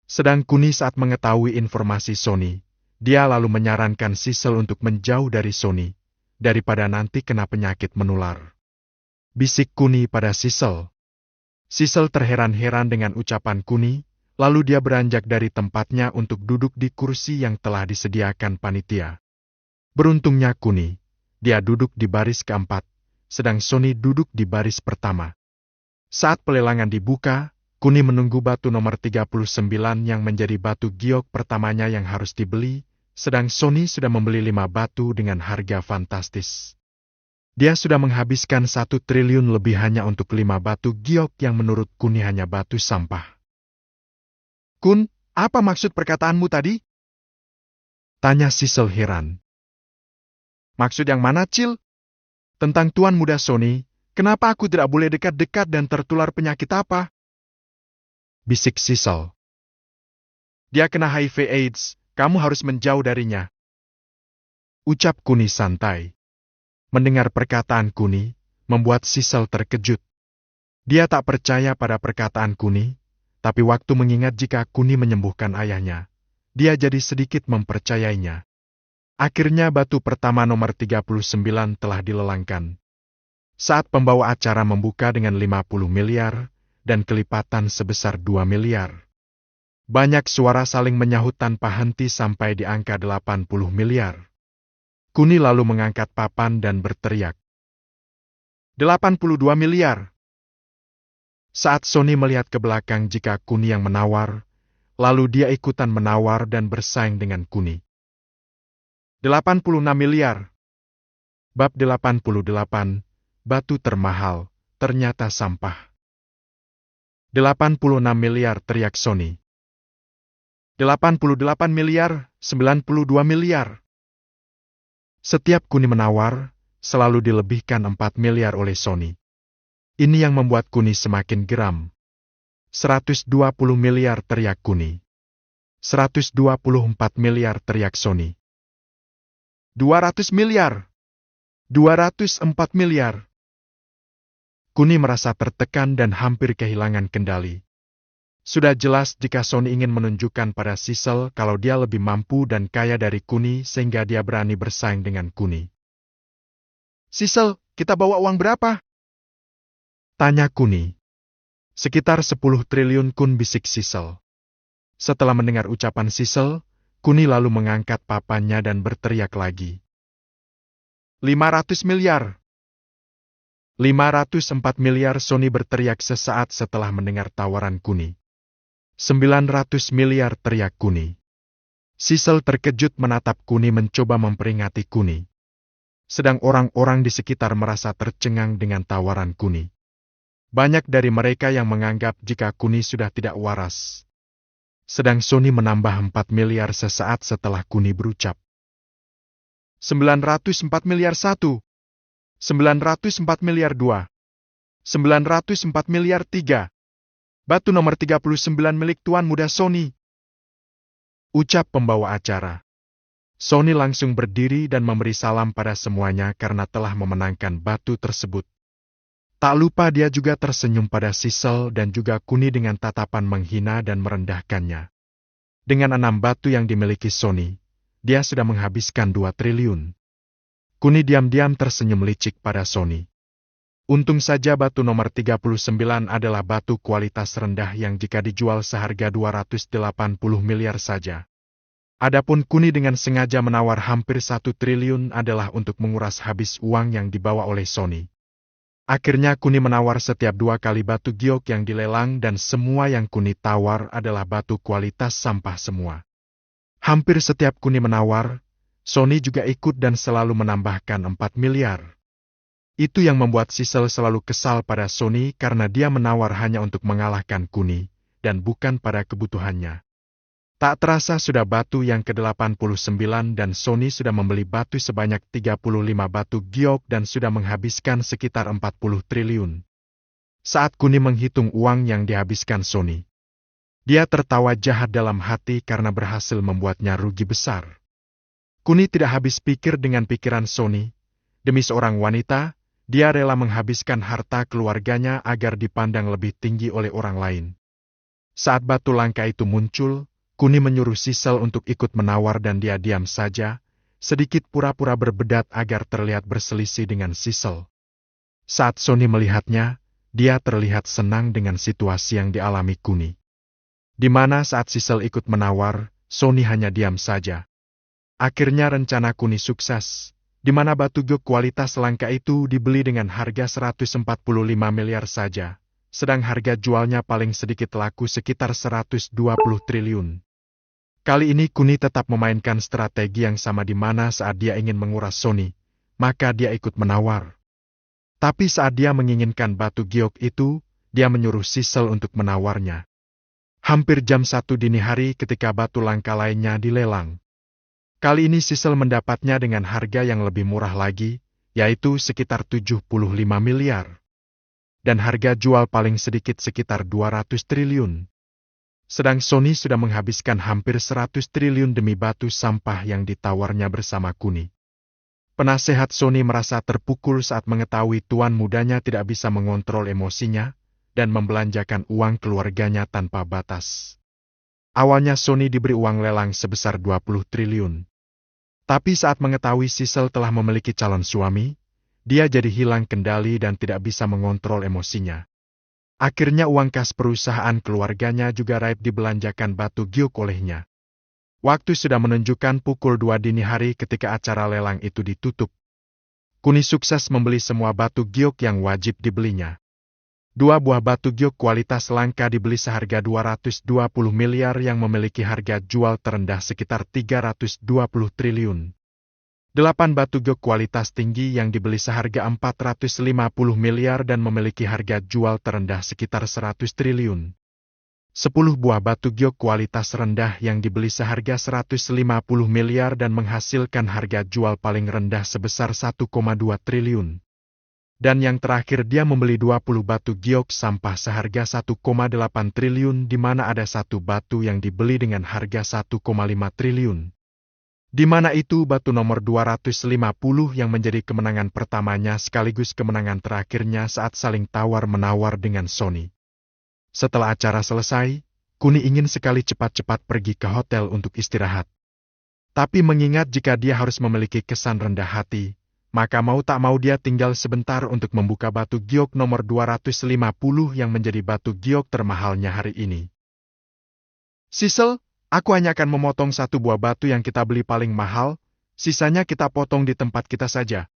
Sedang Kuni saat mengetahui informasi Sony, dia lalu menyarankan Sissel untuk menjauh dari Sony, daripada nanti kena penyakit menular. Bisik Kuni pada Sissel. Sissel terheran-heran dengan ucapan Kuni, Lalu dia beranjak dari tempatnya untuk duduk di kursi yang telah disediakan panitia. Beruntungnya Kuni, dia duduk di baris keempat, sedang Sony duduk di baris pertama. Saat pelelangan dibuka, Kuni menunggu batu nomor 39 yang menjadi batu giok pertamanya yang harus dibeli, sedang Sony sudah membeli 5 batu dengan harga fantastis. Dia sudah menghabiskan 1 triliun lebih hanya untuk 5 batu giok yang menurut Kuni hanya batu sampah. Kun, apa maksud perkataanmu tadi? Tanya Sisel heran. Maksud yang mana, Cil? Tentang Tuan Muda Sony, kenapa aku tidak boleh dekat-dekat dan tertular penyakit apa? Bisik Sisel. Dia kena HIV AIDS, kamu harus menjauh darinya. Ucap Kuni santai. Mendengar perkataan Kuni, membuat Sisel terkejut. Dia tak percaya pada perkataan Kuni, tapi waktu mengingat jika Kuni menyembuhkan ayahnya, dia jadi sedikit mempercayainya. Akhirnya batu pertama nomor 39 telah dilelangkan. Saat pembawa acara membuka dengan 50 miliar dan kelipatan sebesar 2 miliar. Banyak suara saling menyahut tanpa henti sampai di angka 80 miliar. Kuni lalu mengangkat papan dan berteriak. 82 miliar. Saat Sony melihat ke belakang jika Kuni yang menawar, lalu dia ikutan menawar dan bersaing dengan Kuni. 86 miliar. Bab 88, batu termahal, ternyata sampah. 86 miliar, teriak Sony. 88 miliar, 92 miliar. Setiap Kuni menawar, selalu dilebihkan 4 miliar oleh Sony. Ini yang membuat Kuni semakin geram. 120 miliar, teriak Kuni. 124 miliar, teriak Sony. 200 miliar. 204 miliar. Kuni merasa tertekan dan hampir kehilangan kendali. Sudah jelas jika Sony ingin menunjukkan pada Sisel kalau dia lebih mampu dan kaya dari Kuni sehingga dia berani bersaing dengan Kuni. Sisel, kita bawa uang berapa? Tanya Kuni. Sekitar 10 triliun, Kun, bisik Sisel. Setelah mendengar ucapan Sisel, Kuni lalu mengangkat papannya dan berteriak lagi. 500 miliar. 504 miliar, Sony berteriak sesaat setelah mendengar tawaran Kuni. 900 miliar, teriak Kuni. Sisel terkejut menatap Kuni mencoba memperingati Kuni. Sedang orang-orang di sekitar merasa tercengang dengan tawaran Kuni. Banyak dari mereka yang menganggap jika Kuni sudah tidak waras. Sedang Sony menambah 4 miliar sesaat setelah Kuni berucap. 904 miliar 1. 904 miliar 2. 904 miliar 3. Batu nomor 39 milik Tuan Muda Sony. Ucap pembawa acara. Sony langsung berdiri dan memberi salam pada semuanya karena telah memenangkan batu tersebut. Tak lupa dia juga tersenyum pada Sisel dan juga Kuni dengan tatapan menghina dan merendahkannya. Dengan 6 batu yang dimiliki Sony, dia sudah menghabiskan 2 triliun. Kuni diam-diam tersenyum licik pada Sony. Untung saja batu nomor 39 adalah batu kualitas rendah yang jika dijual seharga 280 miliar saja. Adapun Kuni dengan sengaja menawar hampir 1 triliun adalah untuk menguras habis uang yang dibawa oleh Sony. Akhirnya Kuni menawar setiap 2 kali batu giok yang dilelang dan semua yang Kuni tawar adalah batu kualitas sampah semua. Hampir setiap Kuni menawar, Sony juga ikut dan selalu menambahkan 4 miliar. Itu yang membuat Sisel selalu kesal pada Sony karena dia menawar hanya untuk mengalahkan Kuni dan bukan pada kebutuhannya. Tak terasa sudah batu yang ke-89 dan Sony sudah membeli batu sebanyak 35 batu giok dan sudah menghabiskan sekitar 40 triliun. Saat Kuni menghitung uang yang dihabiskan Sony, dia tertawa jahat dalam hati karena berhasil membuatnya rugi besar. Kuni tidak habis pikir dengan pikiran Sony. Demi seorang wanita, dia rela menghabiskan harta keluarganya agar dipandang lebih tinggi oleh orang lain. Saat batu langka itu muncul, Kuni menyuruh Sisel untuk ikut menawar dan dia diam saja, sedikit pura-pura berbedat agar terlihat berselisih dengan Sisel. Saat Sony melihatnya, dia terlihat senang dengan situasi yang dialami Kuni. Di mana saat Sisel ikut menawar, Sony hanya diam saja. Akhirnya rencana Kuni sukses, di mana batu giok kualitas langka itu dibeli dengan harga 145 miliar saja, sedang harga jualnya paling sedikit laku sekitar 120 triliun. Kali ini Kuni tetap memainkan strategi yang sama di mana saat dia ingin menguras Sony, maka dia ikut menawar. Tapi saat dia menginginkan batu giok itu, dia menyuruh Sisel untuk menawarnya. Hampir jam 1 dini hari ketika batu langka lainnya dilelang. Kali ini Sisel mendapatnya dengan harga yang lebih murah lagi, yaitu sekitar 75 miliar. Dan harga jual paling sedikit sekitar 200 triliun. Sedang Sony sudah menghabiskan hampir 100 triliun demi batu sampah yang ditawarnya bersama Kuni. Penasehat Sony merasa terpukul saat mengetahui tuan mudanya tidak bisa mengontrol emosinya dan membelanjakan uang keluarganya tanpa batas. Awalnya Sony diberi uang lelang sebesar 20 triliun. Tapi saat mengetahui Sisel telah memiliki calon suami, dia jadi hilang kendali dan tidak bisa mengontrol emosinya. Akhirnya uang kas perusahaan keluarganya juga raib dibelanjakan batu giok olehnya. Waktu sudah menunjukkan pukul 2 dini hari ketika acara lelang itu ditutup. Kuni sukses membeli semua batu giok yang wajib dibelinya. 2 buah batu giok kualitas langka dibeli seharga 220 miliar yang memiliki harga jual terendah sekitar 320 triliun. 8 batu giok kualitas tinggi yang dibeli seharga 450 miliar dan memiliki harga jual terendah sekitar 100 triliun. 10 buah batu giok kualitas rendah yang dibeli seharga 150 miliar dan menghasilkan harga jual paling rendah sebesar 1,2 triliun. Dan yang terakhir dia membeli 20 batu giok sampah seharga 1,8 triliun di mana ada satu batu yang dibeli dengan harga 1,5 triliun. Di mana itu batu nomor 250 yang menjadi kemenangan pertamanya sekaligus kemenangan terakhirnya saat saling tawar-menawar dengan Sony. Setelah acara selesai, Kuni ingin sekali cepat-cepat pergi ke hotel untuk istirahat. Tapi mengingat jika dia harus memiliki kesan rendah hati, maka mau tak mau dia tinggal sebentar untuk membuka batu giok nomor 250 yang menjadi batu giok termahalnya hari ini. Sisel, aku hanya akan memotong 1 buah batu yang kita beli paling mahal, sisanya kita potong di tempat kita saja.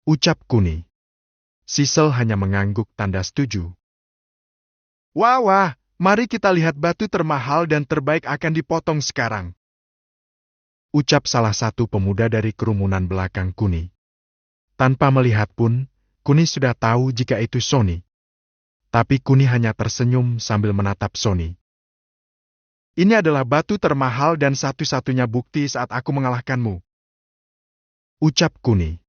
Ucap Kuni. Sisel hanya mengangguk tanda setuju. Wah, mari kita lihat batu termahal dan terbaik akan dipotong sekarang. Ucap salah satu pemuda dari kerumunan belakang Kuni. Tanpa melihat pun, Kuni sudah tahu jika itu Sony. Tapi Kuni hanya tersenyum sambil menatap Sony. Ini adalah batu termahal dan satu-satunya bukti saat aku mengalahkanmu. Ucap Kuni.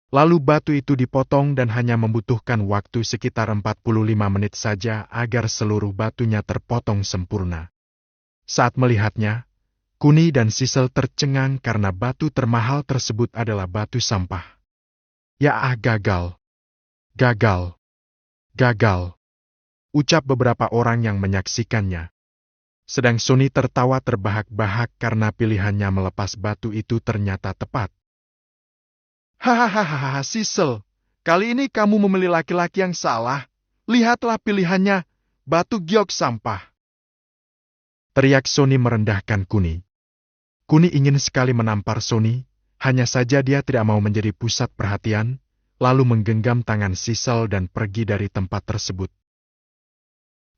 Lalu batu itu dipotong dan hanya membutuhkan waktu sekitar 45 menit saja agar seluruh batunya terpotong sempurna. Saat melihatnya, Kuni dan Sisel tercengang karena batu termahal tersebut adalah batu sampah. Gagal. Gagal. Gagal. Ucap beberapa orang yang menyaksikannya. Sedang Sony tertawa terbahak-bahak karena pilihannya melepas batu itu ternyata tepat. Hahaha, Sisel, kali ini kamu memilih laki-laki yang salah. Lihatlah pilihannya, batu giok sampah. Teriak Sony merendahkan Kuni. Kuni ingin sekali menampar Sony, hanya saja dia tidak mau menjadi pusat perhatian, lalu menggenggam tangan Sisel dan pergi dari tempat tersebut.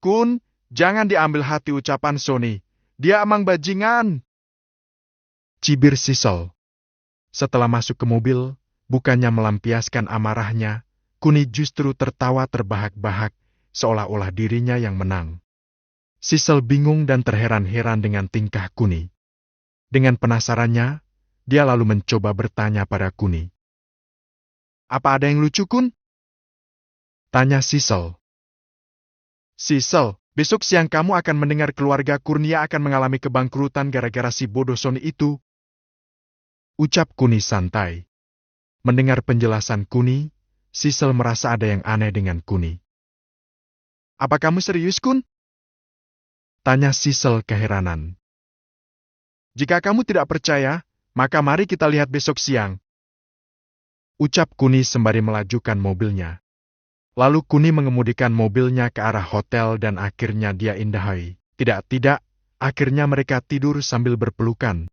Kun, jangan diambil hati ucapan Sony. Dia emang bajingan. Cibir Sisel. Setelah masuk ke mobil, bukannya melampiaskan amarahnya, Kuni justru tertawa terbahak-bahak, seolah-olah dirinya yang menang. Sisel bingung dan terheran-heran dengan tingkah Kuni. Dengan penasarannya, dia lalu mencoba bertanya pada Kuni. Apa ada yang lucu, Kun? Tanya Sisel. Sisel, besok siang kamu akan mendengar keluarga Kurnia akan mengalami kebangkrutan gara-gara si bodoh Sony itu. Ucap Kuni santai. Mendengar penjelasan Kuni, Sisel merasa ada yang aneh dengan Kuni. Apa kamu serius, Kun? Tanya Sisel keheranan. Jika kamu tidak percaya, maka mari kita lihat besok siang. Ucap Kuni sembari melajukan mobilnya. Lalu Kuni mengemudikan mobilnya ke arah hotel dan akhirnya dia indahai. Tidak, akhirnya mereka tidur sambil berpelukan.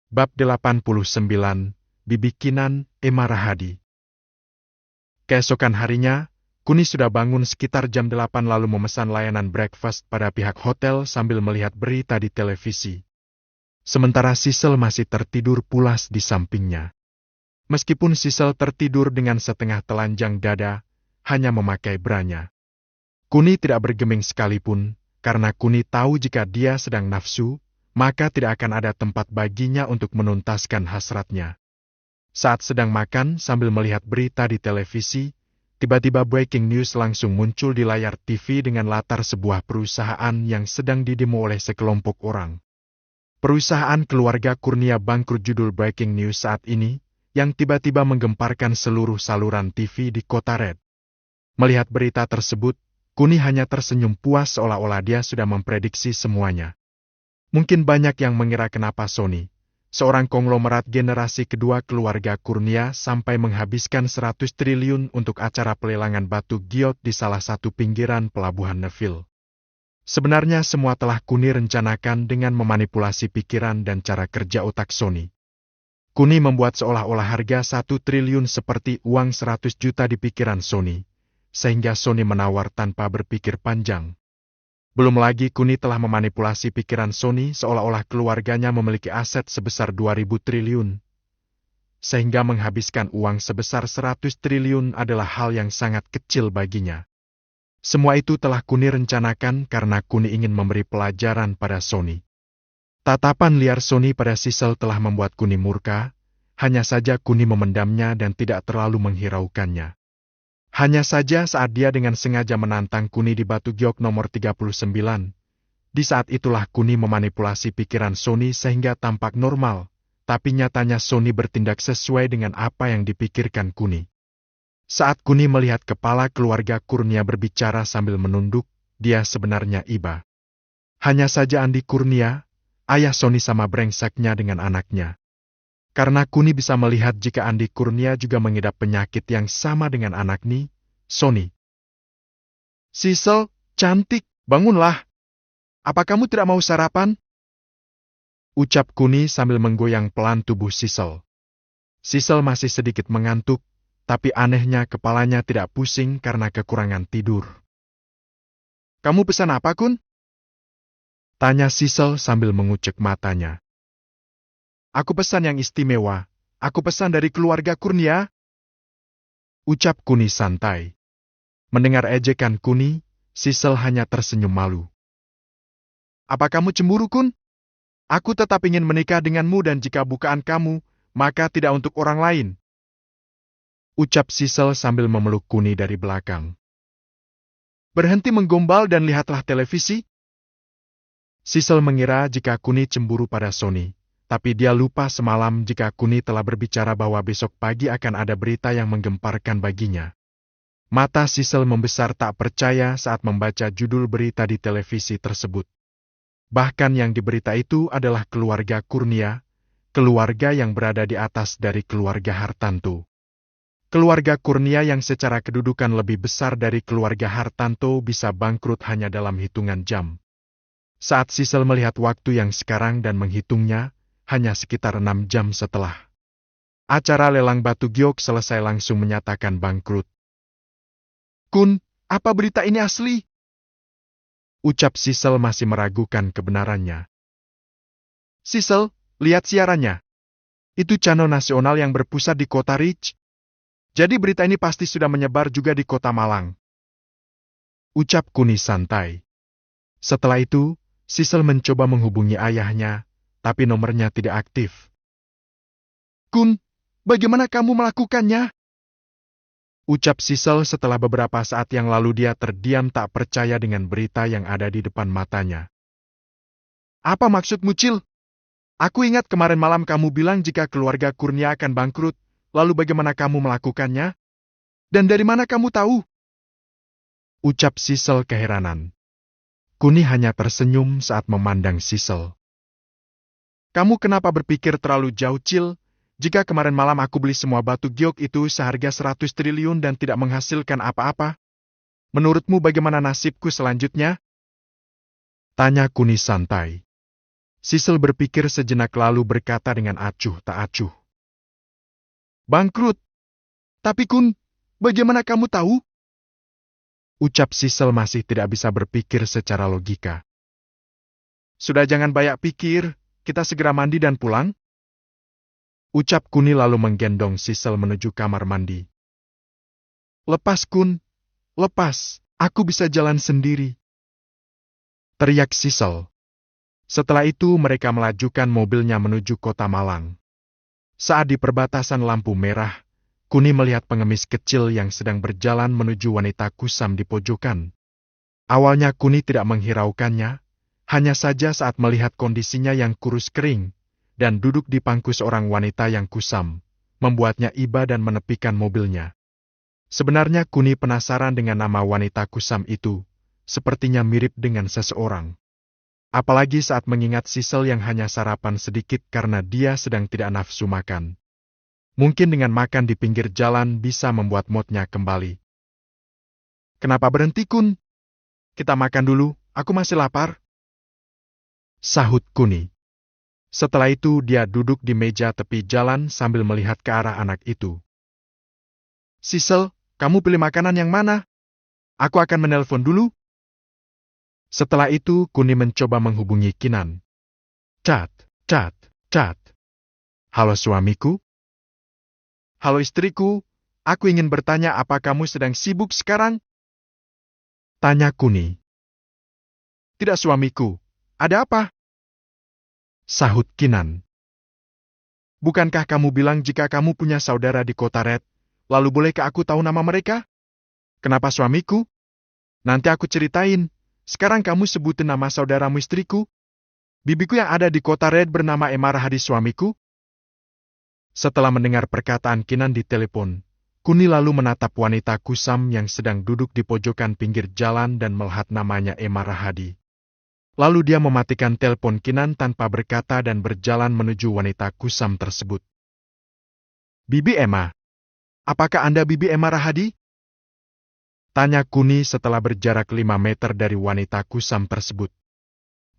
Bab 89, Bibikinan Emma Rahadi. Keesokan harinya, Kuni sudah bangun sekitar jam 8 lalu memesan layanan breakfast pada pihak hotel sambil melihat berita di televisi. Sementara Sisel masih tertidur pulas di sampingnya. Meskipun Sisel tertidur dengan setengah telanjang dada, hanya memakai branya. Kuni tidak bergeming sekalipun, karena Kuni tahu jika dia sedang nafsu, maka tidak akan ada tempat baginya untuk menuntaskan hasratnya. Saat sedang makan sambil melihat berita di televisi, tiba-tiba breaking news langsung muncul di layar TV dengan latar sebuah perusahaan yang sedang didemo oleh sekelompok orang. Perusahaan keluarga Kurnia bangkrut, judul breaking news saat ini, yang tiba-tiba menggemparkan seluruh saluran TV di kota Red. Melihat berita tersebut, Kuni hanya tersenyum puas seolah-olah dia sudah memprediksi semuanya. Mungkin banyak yang mengira kenapa Sony, seorang konglomerat generasi kedua keluarga Kurnia, sampai menghabiskan 100 triliun untuk acara pelelangan batu giot di salah satu pinggiran pelabuhan Neville. Sebenarnya semua telah Kuni rencanakan dengan memanipulasi pikiran dan cara kerja otak Sony. Kuni membuat seolah-olah harga 1 triliun seperti uang 100 juta di pikiran Sony, sehingga Sony menawar tanpa berpikir panjang. Belum lagi Kuni telah memanipulasi pikiran Sony seolah-olah keluarganya memiliki aset sebesar 2.000 triliun. Sehingga menghabiskan uang sebesar 100 triliun adalah hal yang sangat kecil baginya. Semua itu telah Kuni rencanakan karena Kuni ingin memberi pelajaran pada Sony. Tatapan liar Sony pada Sisel telah membuat Kuni murka, hanya saja Kuni memendamnya dan tidak terlalu menghiraukannya. Hanya saja saat dia dengan sengaja menantang Kuni di batu giok nomor 39, di saat itulah Kuni memanipulasi pikiran Sony sehingga tampak normal, tapi nyatanya Sony bertindak sesuai dengan apa yang dipikirkan Kuni. Saat Kuni melihat kepala keluarga Kurnia berbicara sambil menunduk, dia sebenarnya iba. Hanya saja Andi Kurnia, ayah Sony, sama brengseknya dengan anaknya. Karena Kuni bisa melihat jika Andi Kurnia juga mengidap penyakit yang sama dengan anaknya, Sony. "Sisel, cantik, bangunlah. Apa kamu tidak mau sarapan?" ucap Kuni sambil menggoyang pelan tubuh Sisel. Sisel masih sedikit mengantuk, tapi anehnya kepalanya tidak pusing karena kekurangan tidur. "Kamu pesan apa, Kun?" tanya Sisel sambil mengucek matanya. "Aku pesan yang istimewa. Aku pesan dari keluarga Kurnia," ucap Kuni santai. Mendengar ejekan Kuni, Sisel hanya tersenyum malu. "Apa kamu cemburu, Kun? Aku tetap ingin menikah denganmu dan jika bukan kamu, maka tidak untuk orang lain," ucap Sisel sambil memeluk Kuni dari belakang. "Berhenti menggombal dan lihatlah televisi." Sisel mengira jika Kuni cemburu pada Sony. Tapi dia lupa semalam jika Kuni telah berbicara bahwa besok pagi akan ada berita yang menggemparkan baginya. Mata Sisel membesar tak percaya saat membaca judul berita di televisi tersebut. Bahkan yang di berita itu adalah keluarga Kurnia, keluarga yang berada di atas dari keluarga Hartanto. Keluarga Kurnia yang secara kedudukan lebih besar dari keluarga Hartanto bisa bangkrut hanya dalam hitungan jam. Saat Sisel melihat waktu yang sekarang dan menghitungnya, hanya sekitar 6 jam setelah acara lelang batu giok selesai langsung menyatakan bangkrut. "Kun, apa berita ini asli?" ucap Sisel masih meragukan kebenarannya. "Sisel, lihat siarannya. Itu channel nasional yang berpusat di kota Rich. Jadi berita ini pasti sudah menyebar juga di kota Malang," ucap Kuni santai. Setelah itu, Sisel mencoba menghubungi ayahnya, tapi nomornya tidak aktif. "Kun, bagaimana kamu melakukannya?" ucap Sisel setelah beberapa saat yang lalu dia terdiam tak percaya dengan berita yang ada di depan matanya. "Apa maksudmu, Cil? Aku ingat kemarin malam kamu bilang jika keluarga Kurnia akan bangkrut, lalu bagaimana kamu melakukannya? Dan dari mana kamu tahu?" ucap Sisel keheranan. Kuni hanya tersenyum saat memandang Sisel. "Kamu kenapa berpikir terlalu jauh, Cil? Jika kemarin malam aku beli semua batu giok itu seharga 100 triliun dan tidak menghasilkan apa-apa, menurutmu bagaimana nasibku selanjutnya?" Tanya Kuni santai. Sisel berpikir sejenak lalu berkata dengan acuh tak acuh. Bangkrut. Tapi Kun, bagaimana kamu tahu? Ucap Sisel masih tidak bisa berpikir secara logika. Sudah jangan banyak pikir, kita segera mandi dan pulang. Ucap Kuni lalu menggendong Sisel menuju kamar mandi. Lepas Kun, lepas, aku bisa jalan sendiri. Teriak Sisel. Setelah itu mereka melajukan mobilnya menuju kota Malang. Saat di perbatasan lampu merah, Kuni melihat pengemis kecil yang sedang berjalan menuju wanita kusam di pojokan. Awalnya Kuni tidak menghiraukannya, hanya saja saat melihat kondisinya yang kurus kering, dan duduk di pangku seorang wanita yang kusam, membuatnya iba dan menepikan mobilnya. Sebenarnya Kuni penasaran dengan nama wanita kusam itu, sepertinya mirip dengan seseorang. Apalagi saat mengingat Sisel yang hanya sarapan sedikit karena dia sedang tidak nafsu makan. Mungkin dengan makan di pinggir jalan bisa membuat moodnya kembali. Kenapa berhenti Kun? Kita makan dulu, aku masih lapar. Sahut Kuni. Setelah itu dia duduk di meja tepi jalan sambil melihat ke arah anak itu. Sisel, kamu pilih makanan yang mana? Aku akan menelpon dulu. Setelah itu Kuni mencoba menghubungi Kinan. Cat. Halo suamiku? Halo istriku, aku ingin bertanya apa kamu sedang sibuk sekarang? Tanya Kuni. Tidak suamiku, ada apa? Sahut Kinan. Bukankah kamu bilang jika kamu punya saudara di kota Red, lalu bolehkah aku tahu nama mereka? Kenapa suamiku? Nanti aku ceritain. Sekarang kamu sebutin nama saudaramu istriku. Bibiku yang ada di kota Red bernama Emma Rahadi suamiku. Setelah mendengar perkataan Kinan di telepon, Kuni lalu menatap wanita kusam yang sedang duduk di pojokan pinggir jalan dan melihat namanya Emma Rahadi. Lalu dia mematikan telepon Kinan tanpa berkata dan berjalan menuju wanita kusam tersebut. Bibi Emma, apakah Anda Bibi Emma Rahadi? Tanya Kuni setelah berjarak 5 meter dari wanita kusam tersebut.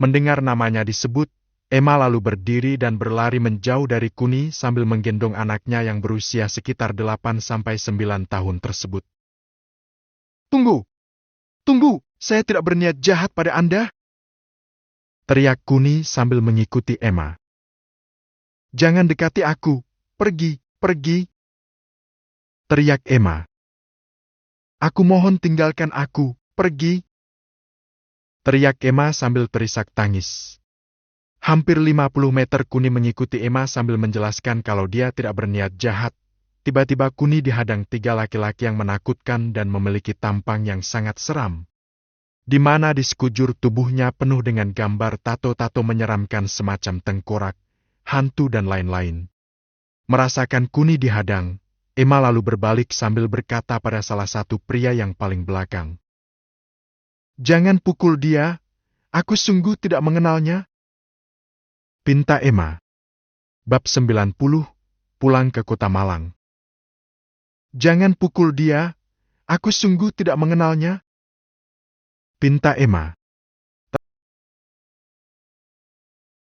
Mendengar namanya disebut, Emma lalu berdiri dan berlari menjauh dari Kuni sambil menggendong anaknya yang berusia sekitar 8-9 tahun tersebut. Tunggu, saya tidak berniat jahat pada Anda. Teriak Kuni sambil mengikuti Emma. Jangan dekati aku, pergi. Teriak Emma. Aku mohon tinggalkan aku, pergi. Teriak Emma sambil terisak tangis. Hampir 50 meter Kuni mengikuti Emma sambil menjelaskan kalau dia tidak berniat jahat. Tiba-tiba Kuni dihadang 3 laki-laki yang menakutkan dan memiliki tampang yang sangat seram. Di mana di sekujur tubuhnya penuh dengan gambar tato-tato menyeramkan semacam tengkorak, hantu dan lain-lain. Merasakan Kuni dihadang, Emma lalu berbalik sambil berkata pada salah satu pria yang paling belakang. Jangan pukul dia, aku sungguh tidak mengenalnya. Pinta Emma. Bab 90, pulang ke kota Malang. Jangan pukul dia, aku sungguh tidak mengenalnya. Pinta Emma.